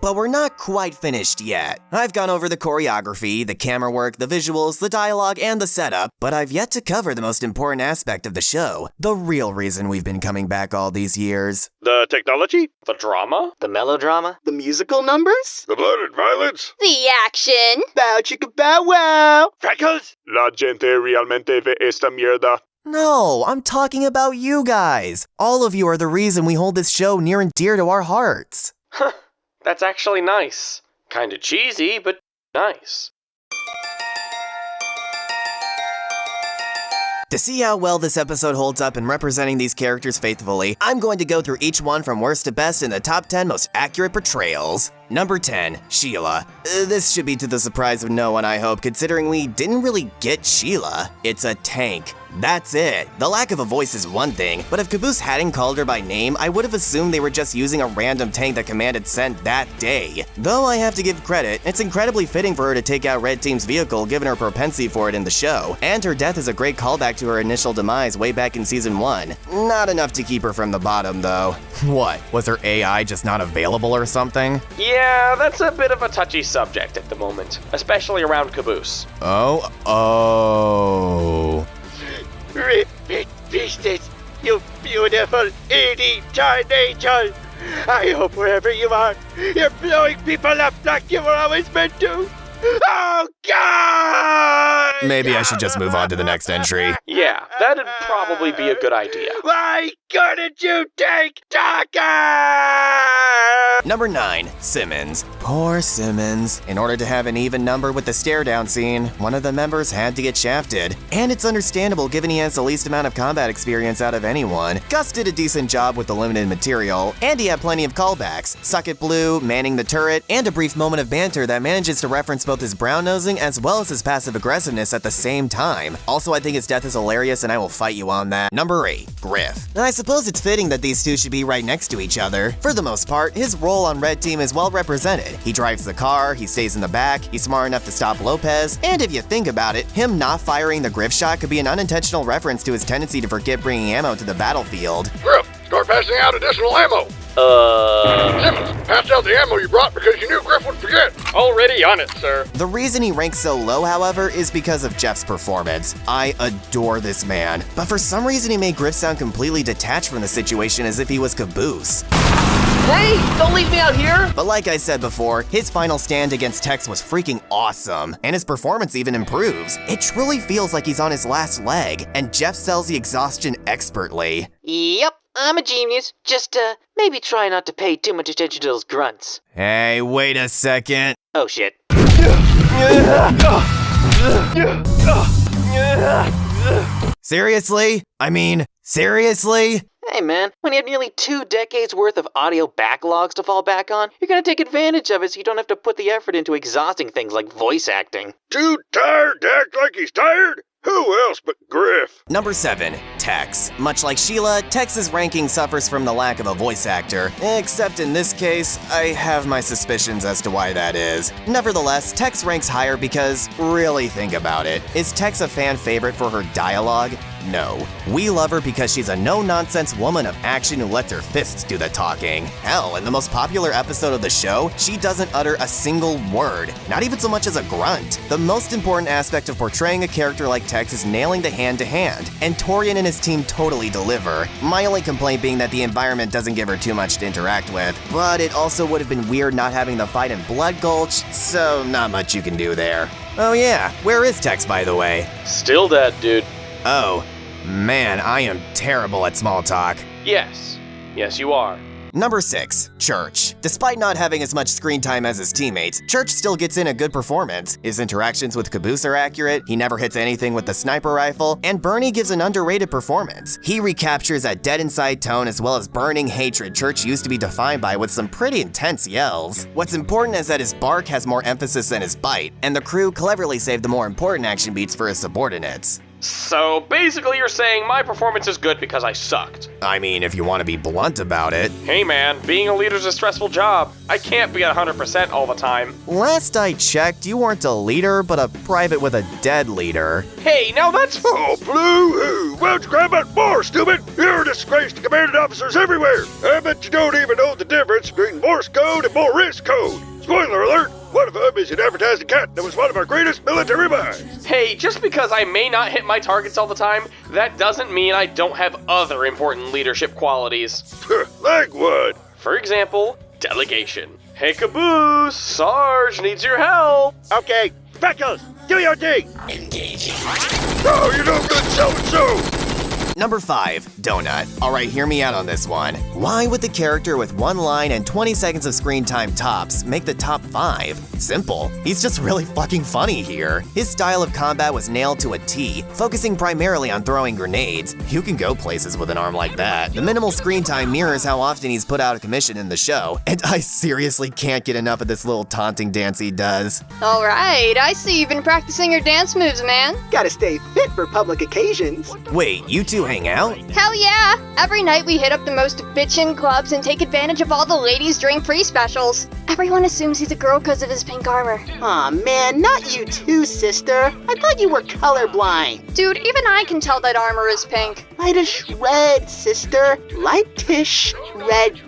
But we're not quite finished yet. I've gone over the choreography, the camera work, the visuals, the dialogue, and the setup, but I've yet to cover the most important aspect of the show, the real reason we've been coming back all these years.
The technology?
The drama?
The melodrama?
The musical numbers?
The blood and violence?
The action.
Bow chicka bow wow.
Freckles?
La gente realmente ve esta mierda.
No, I'm talking about you guys. All of you are the reason we hold this show near and dear to our hearts.
Huh, that's actually nice. Kinda cheesy, but nice.
To see how well this episode holds up in representing these characters faithfully, I'm going to go through each one from worst to best in the top 10 most accurate portrayals. Number 10, Sheila. This should be to the surprise of no one, I hope, considering we didn't really get Sheila. It's a tank. That's it. The lack of a voice is one thing, but if Caboose hadn't called her by name, I would have assumed they were just using a random tank that Command had sent that day. Though I have to give credit, it's incredibly fitting for her to take out Red Team's vehicle given her propensity for it in the show, and her death is a great callback to her initial demise way back in Season 1. Not enough to keep her from the bottom, though. What? Was her AI just not available or something?
Yeah, that's a bit of a touchy subject at the moment, especially around Caboose.
Oh.
Repeat pieces, you beautiful eating tornado. I hope wherever you are, you're blowing people up like you were always meant to. Oh, God!
Maybe I should just move on to the next entry.
Yeah, that'd probably be a good idea.
Why couldn't you take Tucker?
Number 9, Simmons. Poor Simmons. In order to have an even number with the stare-down scene, one of the members had to get shafted. And it's understandable given he has the least amount of combat experience out of anyone. Gus did a decent job with the limited material, and he had plenty of callbacks. Suck It Blue, manning the turret, and a brief moment of banter that manages to reference both his brown-nosing as well as his passive-aggressiveness at the same time. Also, I think his death is hilarious and I will fight you on that. Number 8, Griff. And I suppose it's fitting that these two should be right next to each other. For the most part, his role on Red Team is well represented. He drives the car, he stays in the back, he's smart enough to stop Lopez, and if you think about it, him not firing the Griff shot could be an unintentional reference to his tendency to forget bringing ammo to the battlefield.
Griff, start passing out additional ammo. Simmons, pass out the ammo you brought because you knew Griff would forget.
Already on it, sir.
The reason he ranks so low, however, is because of Jeff's performance. I adore this man, but for some reason he made Griff sound completely detached from the situation as if he was Caboose.
Hey, don't leave me out here!
But like I said before, his final stand against Tex was freaking awesome, and his performance even improves. It truly feels like he's on his last leg, and Jeff sells the exhaustion expertly.
Yep, I'm a genius. Just, maybe try not to pay too much attention to those grunts.
Hey, wait a second.
Oh shit.
Seriously? I mean, seriously?
Hey man, when you have nearly 2 decades worth of audio backlogs to fall back on, you're gonna take advantage of it so you don't have to put the effort into exhausting things like voice acting.
Too tired to act like he's tired? Who else but Griff?
Number 7, Tex. Much like Sheila, Tex's ranking suffers from the lack of a voice actor, except in this case, I have my suspicions as to why that is. Nevertheless, Tex ranks higher because, really think about it, is Tex a fan favorite for her dialogue? No. We love her because she's a no-nonsense woman of action who lets her fists do the talking. Hell, in the most popular episode of the show, she doesn't utter a single word, not even so much as a grunt. The most important aspect of portraying a character like Tex is nailing the hand-to-hand, and Torian and his team totally deliver. My only complaint being that the environment doesn't give her too much to interact with, but it also would have been weird not having the fight in Blood Gulch, so not much you can do there. Oh yeah, where is Tex, by the way?
Still dead, dude.
Oh, man, I am terrible at small talk.
Yes. Yes, you are.
Number 6, Church. Despite not having as much screen time as his teammates, Church still gets in a good performance. His interactions with Caboose are accurate, he never hits anything with the sniper rifle, and Bernie gives an underrated performance. He recaptures that dead inside tone as well as burning hatred Church used to be defined by with some pretty intense yells. What's important is that his bark has more emphasis than his bite, and the crew cleverly saved the more important action beats for his subordinates.
So basically you're saying my performance is good because I sucked.
I mean, if you want to be blunt about it.
Hey man, being a leader's a stressful job. I can't be at 100% all the time.
Last I checked, you weren't a leader, but a private with a dead leader.
Hey, now that's...
Oh, blue-hoo! Why don't you grab that bar, stupid? You're a disgrace to commanding officers everywhere. I bet you don't even know the difference between Morse code and Morse code. Spoiler alert! One of them is an advertising cat that was one of our greatest military minds.
Hey, just because I may not hit my targets all the time, that doesn't mean I don't have other important leadership qualities.
Like what?
For example, delegation. Hey Caboose, Sarge needs your help.
Okay, Freckles, do your thing.
Engaging.
Oh, you know good so-and-so.
Number 5, Donut. Alright, hear me out on this one. Why would the character with 1 line and 20 seconds of screen time tops make the top 5? Simple. He's just really fucking funny here. His style of combat was nailed to a T, focusing primarily on throwing grenades. You can go places with an arm like that. The minimal screen time mirrors how often he's put out of commission in the show, and I seriously can't get enough of this little taunting dance he does.
Alright, I see you've been practicing your dance moves, man.
Gotta stay fit for public occasions.
Wait, you two hang out?
Hell yeah! Every night we hit up the most bitchin' clubs and take advantage of all the ladies during pre-specials. Everyone assumes he's a girl because of his pink armor.
Aw man, not you too, sister. I thought you were colorblind.
Dude, even I can tell that armor is pink.
Lightish red, sister. Lightish red.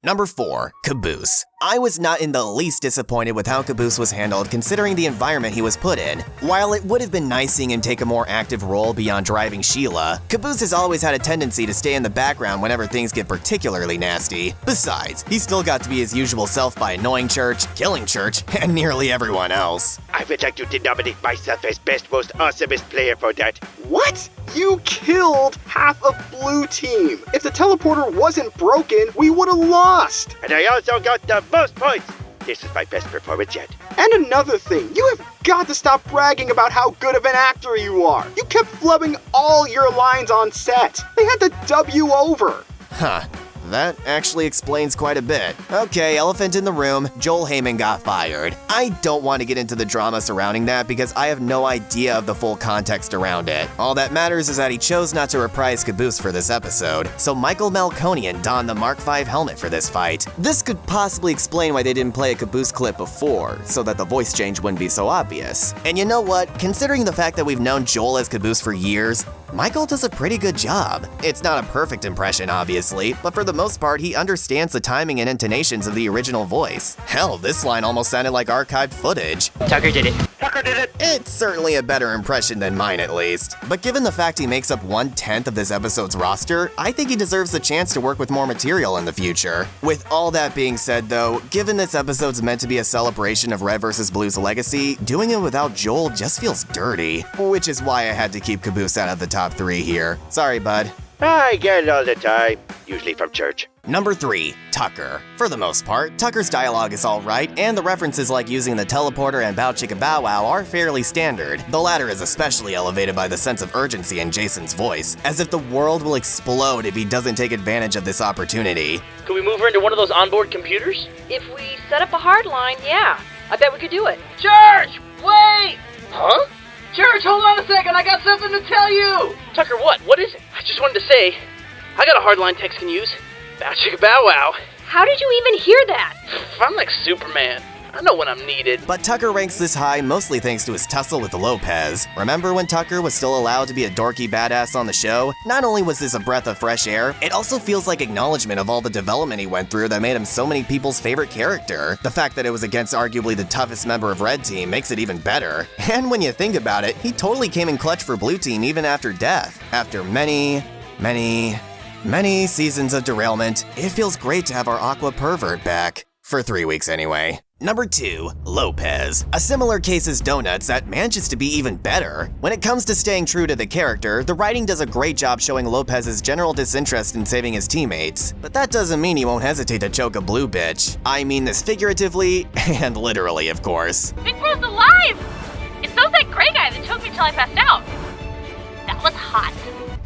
Number 4, Caboose. I was not in the least disappointed with how Caboose was handled considering the environment he was put in. While it would have been nice seeing him take a more active role beyond driving Sheila, Caboose has always had a tendency to stay in the background whenever things get particularly nasty. Besides, he still got to be his usual self by annoying Church, killing Church, and nearly everyone else.
I would like to nominate myself as best, most awesomest player for that.
What? You killed half of Blue Team. If the teleporter wasn't broken, we would have lost.
And I also got the most points. This is my best performance yet.
And another thing, you have got to stop bragging about how good of an actor you are. You kept flubbing all your lines on set. They had to dub you over.
Huh. That actually explains quite a bit. Okay, elephant in the room, Joel Heyman got fired. I don't want to get into the drama surrounding that because I have no idea of the full context around it. All that matters is that he chose not to reprise Caboose for this episode, so Michael Melkonian donned the Mark V helmet for this fight. This could possibly explain why they didn't play a Caboose clip before, so that the voice change wouldn't be so obvious. And you know what? Considering the fact that we've known Joel as Caboose for years, Michael does a pretty good job. It's not a perfect impression, obviously, but for the most part, he understands the timing and intonations of the original voice. Hell, this line almost sounded like archived footage.
Tucker did it.
Tucker did it!
It's certainly a better impression than mine, at least. But given the fact he makes up 1/10 of this episode's roster, I think he deserves the chance to work with more material in the future. With all that being said, though, given this episode's meant to be a celebration of Red vs. Blue's legacy, doing it without Joel just feels dirty. Which is why I had to keep Caboose out of the top 3 here. Sorry, bud.
I get it all the time, usually from church.
Number 3, Tucker. For the most part, Tucker's dialogue is alright, and the references like using the teleporter and bow chicka bow wow are fairly standard. The latter is especially elevated by the sense of urgency in Jason's voice, as if the world will explode if he doesn't take advantage of this opportunity.
Could we move her into one of those onboard computers?
If we set up a hard line, yeah. I bet we could do it.
Church! Wait! Huh? Church, hold on a second, I got something to tell you! Tucker, what? What is it? I just wanted to say, I got a hardline text can use. Bow chicka bow wow.
How did you even hear that?
I'm like Superman. I know when I'm needed.
But Tucker ranks this high mostly thanks to his tussle with Lopez. Remember when Tucker was still allowed to be a dorky badass on the show? Not only was this a breath of fresh air, it also feels like acknowledgement of all the development he went through that made him so many people's favorite character. The fact that it was against arguably the toughest member of Red Team makes it even better. And when you think about it, he totally came in clutch for Blue Team even after death. After many seasons of derailment, it feels great to have our Aqua pervert back. For 3 weeks anyway. Number 2, Lopez. A similar case as Donuts that manages to be even better. When it comes to staying true to the character, the writing does a great job showing Lopez's general disinterest in saving his teammates. But that doesn't mean he won't hesitate to choke a blue bitch. I mean this figuratively and literally, of course.
Big Bro's alive! It's that gray guy that choked me till I passed out. That was hot.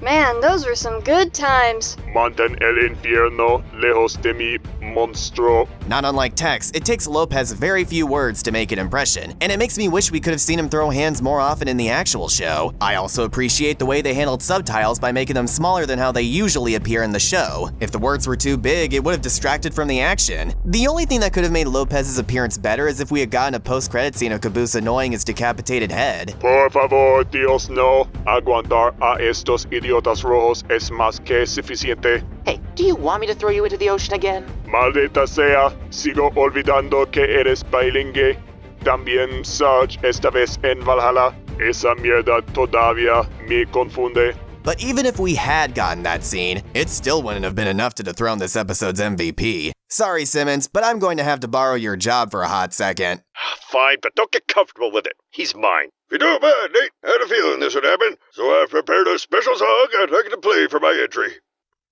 Man, those were some good times.
Mandan el infierno lejos de mí monstro.
Not unlike Tex, it takes Lopez very few words to make an impression, and it makes me wish we could have seen him throw hands more often in the actual show. I also appreciate the way they handled subtitles by making them smaller than how they usually appear in the show. If the words were too big, it would have distracted from the action. The only thing that could have made Lopez's appearance better is if we had gotten a post-credit scene of Caboose annoying his decapitated head.
Por favor, Dios no. Aguantar a estos idiotas rojos es más que suficiente.
Hey, do you want me to throw you into the ocean again?
Maldita sea, sigo olvidando que eres bilingue. También Sarge esta vez en Valhalla. Esa mierda todavía me confunde.
But even if we had gotten that scene, it still wouldn't have been enough to dethrone this episode's MVP. Sorry, Simmons, but I'm going to have to borrow your job for a hot second.
Fine, but don't get comfortable with it. He's mine. If you don't mind, Nate, I had a feeling this would happen, so I've prepared a special song I'd like to play for my entry.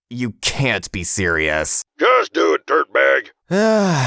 You can't be serious.
Just do it, dirtbag.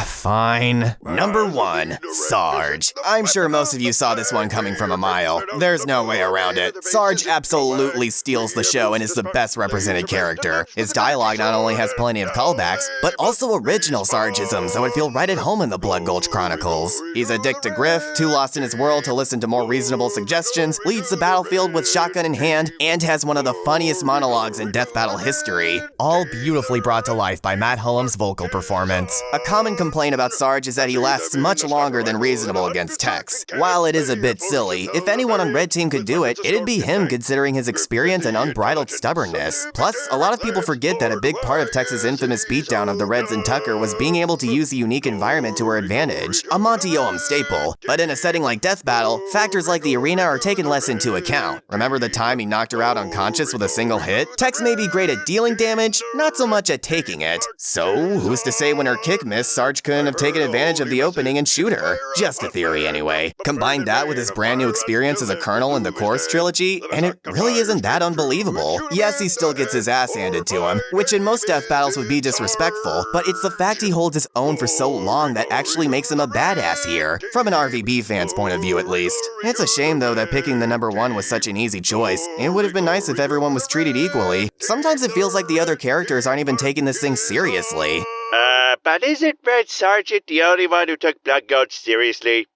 Fine. Number 1, Sarge. I'm sure most of you saw this one coming from a mile. There's no way around it. Sarge absolutely steals the show and is the best represented character. His dialogue not only has plenty of callbacks, but also original Sargisms that would feel right at home in the Blood Gulch Chronicles. He's a dick to Griff, too lost in his world to listen to more reasonable suggestions, leads the battlefield with shotgun in hand, and has one of the funniest monologues in death battle history. All beautifully brought to life by Matt Hullum's vocal performance. A common complaint about Sarge is that he lasts much longer than reasonable against Tex. While it is a bit silly, if anyone on Red Team could do it, it'd be him considering his experience and unbridled stubbornness. Plus, a lot of people forget that a big part of Tex's infamous beatdown of the Reds and Tucker was being able to use the unique environment to her advantage, a Monty Oum staple. But in a setting like Death Battle, factors like the arena are taken less into account. Remember the time he knocked her out unconscious with a single hit? Tex may be great at dealing damage, not so much at taking it. So, who's to say when her kick missed, Sarge couldn't have taken advantage of the opening and shoot her? Just a theory anyway. Combine that with his brand new experience as a colonel in the Chorus trilogy, and it really isn't that unbelievable. Yes, he still gets his ass handed to him, which in most death battles would be disrespectful, but it's the fact he holds his own for so long that actually makes him a badass here, from an RVB fan's point of view at least. It's a shame though that picking the number 1 was such an easy choice. It would have been nice if everyone was treated equally. Sometimes it feels like the other characters aren't even taking this thing seriously.
But isn't Red Sergeant the only one who took Blood Gulch seriously?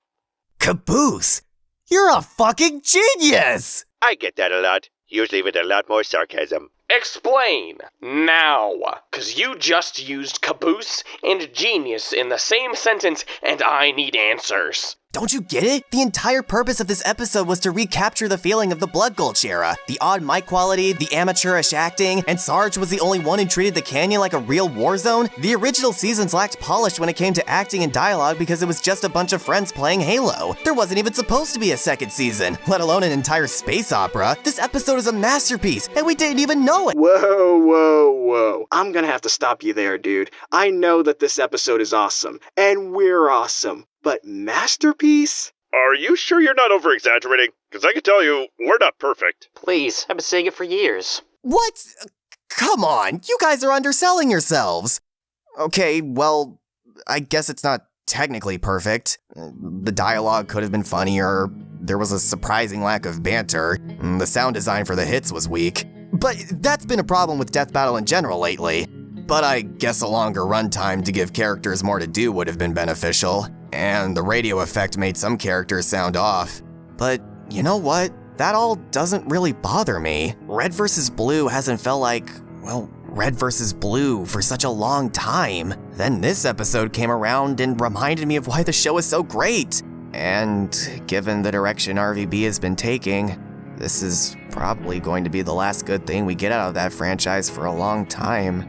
Caboose! You're a fucking genius!
I get that a lot, usually with a lot more sarcasm.
Explain, now, cause you just used caboose and genius in the same sentence, and I need answers.
Don't you get it? The entire purpose of this episode was to recapture the feeling of the Blood Gulch era. The odd mic quality, the amateurish acting, and Sarge was the only one who treated the canyon like a real war zone. The original seasons lacked polish when it came to acting and dialogue because it was just a bunch of friends playing Halo. There wasn't even supposed to be a second season, let alone an entire space opera. This episode is a masterpiece, and we didn't even know it.
Whoa. I'm gonna have to stop you there, dude. I know that this episode is awesome, and we're awesome. But masterpiece?
Are you sure you're not over-exaggerating? Because I can tell you, we're not perfect.
Please, I've been saying it for years.
What? Come on, you guys are underselling yourselves. Okay, well, I guess it's not technically perfect. The dialogue could have been funnier. There was a surprising lack of banter. The sound design for the hits was weak. But that's been a problem with Death Battle in general lately. But I guess a longer runtime to give characters more to do would have been beneficial. And the radio effect made some characters sound off. But you know what? That all doesn't really bother me. Red vs. Blue hasn't felt like, well, Red vs. Blue for such a long time. Then this episode came around and reminded me of why the show is so great. And given the direction RVB has been taking, this is probably going to be the last good thing we get out of that franchise for a long time.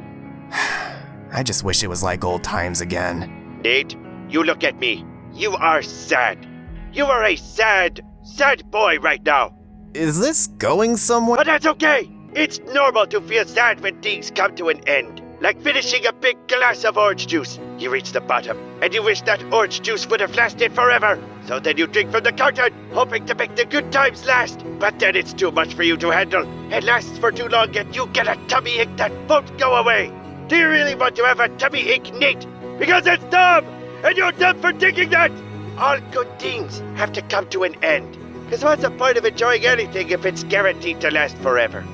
I just wish it was like old times again.
Nate, you look at me. You are sad. You are a sad boy right now.
Is this going somewhere?
But that's okay. It's normal to feel sad when things come to an end. Like finishing a big glass of orange juice. You reach the bottom, and you wish that orange juice would have lasted forever. So then you drink from the carton, hoping to make the good times last. But then it's too much for you to handle. It lasts for too long, and you get a tummy ache that won't go away. Do you really want to have a tummy ache, Nate? Because it's dumb! And you're dumb for thinking that! All good things have to come to an end. Because what's the point of enjoying anything if it's guaranteed to last forever?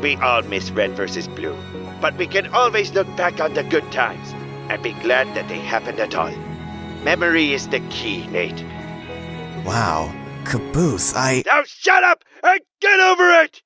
We all miss Red vs. Blue. But we can always look back on the good times. and be glad that they happened at all. Memory is the key, Nate.
Wow. Caboose,
Now shut up and get over it!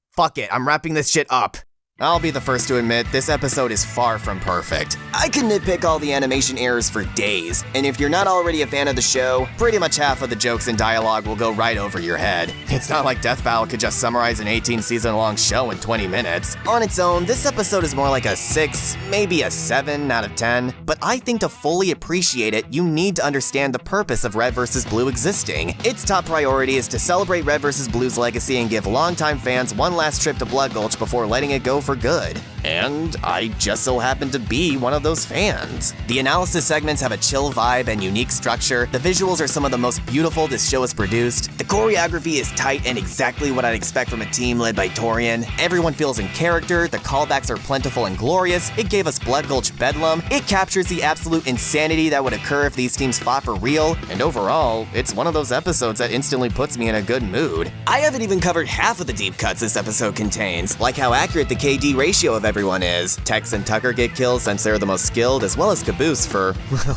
Fuck it, I'm wrapping this shit up. I'll be the first to admit, this episode is far from perfect. I can nitpick all the animation errors for days, and if you're not already a fan of the show, pretty much half of the jokes and dialogue will go right over your head. It's not like Death Battle could just summarize an 18-season-long show in 20 minutes. On its own, this episode is more like a 6, maybe a 7 out of 10, but I think to fully appreciate it, you need to understand the purpose of Red vs. Blue existing. Its top priority is to celebrate Red vs. Blue's legacy and give longtime fans one last trip to Blood Gulch before letting it go for good. And I just so happen to be one of those fans. The analysis segments have a chill vibe and unique structure. The visuals are some of the most beautiful this show has produced. The choreography is tight and exactly what I'd expect from a team led by Torian. Everyone feels in character, the callbacks are plentiful and glorious. It gave us Blood Gulch Bedlam. It captures the absolute insanity that would occur if these teams fought for real. And overall, it's one of those episodes that instantly puts me in a good mood. I haven't even covered half of the deep cuts this episode contains, like how accurate the KD ratio of everyone is. Tex and Tucker get kills since they're the most skilled, as well as Caboose for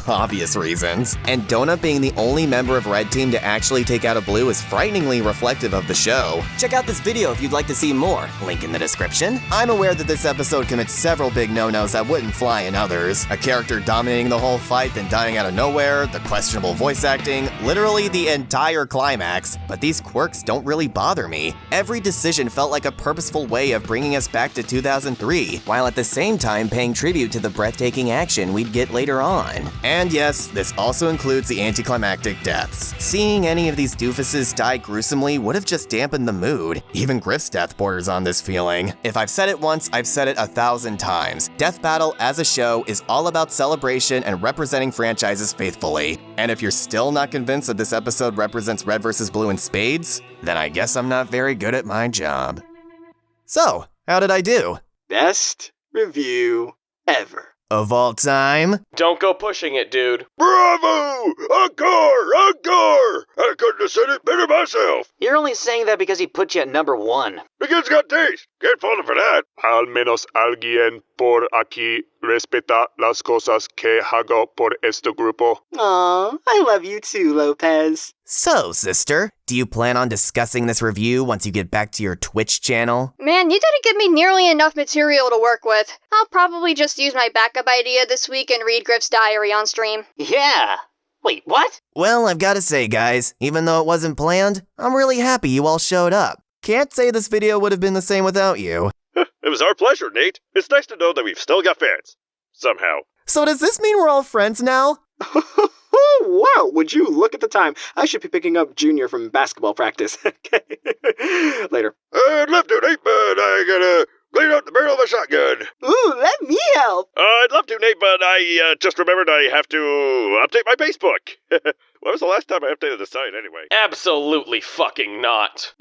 obvious reasons. And Donut being the only member of Red Team to actually take out a Blue is frighteningly reflective of the show. Check out this video if you'd like to see more, link in the description. I'm aware that this episode commits several big no-nos that wouldn't fly in others. A character dominating the whole fight then dying out of nowhere, the questionable voice acting, literally the entire climax. But these quirks don't really bother me. Every decision felt like a purposeful way of bringing us back to 2003, while at the same time paying tribute to the breathtaking action we'd get later on. And yes, this also includes the anticlimactic deaths. Seeing any of these doofuses die gruesomely would have just dampened the mood. Even Griff's death borders on this feeling. If I've said it once, I've said it 1,000 times. Death Battle as a show is all about celebration and representing franchises faithfully. And if you're still not convinced that this episode represents Red vs. Blue in spades, then I guess I'm not very good at my job. So, how did I do?
Best review ever.
Of all time?
Don't go pushing it, dude.
Bravo! Encore! Encore! I couldn't have said it better myself.
You're only saying that because he put you at number 1.
The kid's got taste. Can't fault him for that.
Al menos alguien por aquí respeta las cosas que hago por este grupo.
Aw, I love you too, Lopez.
So, sister, do you plan on discussing this review once you get back to your Twitch channel?
Man, you didn't give me nearly enough material to work with. I'll probably just use my backup idea this week and read Griff's diary on stream.
Yeah. Wait, what?
Well, I've gotta say, guys, even though it wasn't planned, I'm really happy you all showed up. Can't say this video would have been the same without you.
It was our pleasure, Nate. It's nice to know that we've still got fans. Somehow.
So does this mean we're all friends now?
Wow, would you look at the time? I should be picking up Junior from basketball practice. Okay. Later.
I'd love to, Nate, but I gotta clean out the barrel of a shotgun.
Ooh, let me help.
I'd love to, Nate, but I just remembered I have to update my Facebook. When was the last time I updated the site, anyway?
Absolutely fucking not.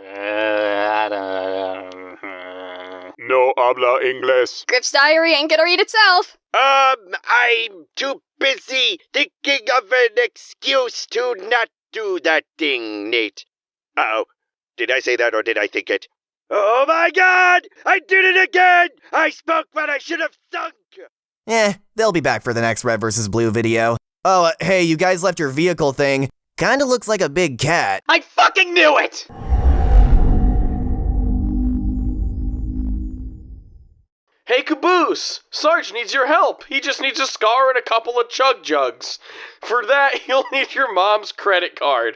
No habla inglés.
Griff's diary ain't gonna read itself.
I'm too busy thinking of an excuse to not do that thing, Nate. Uh-oh. Did I say that or did I think it? Oh my god! I did it again! I spoke when I should have sunk!
They'll be back for the next Red vs. Blue video. Oh, hey, you guys left your vehicle thing. Kinda looks like a big cat.
I fucking knew it!
Hey, Caboose! Sarge needs your help. He just needs a scar and a couple of chug jugs. For that, you'll need your mom's credit card.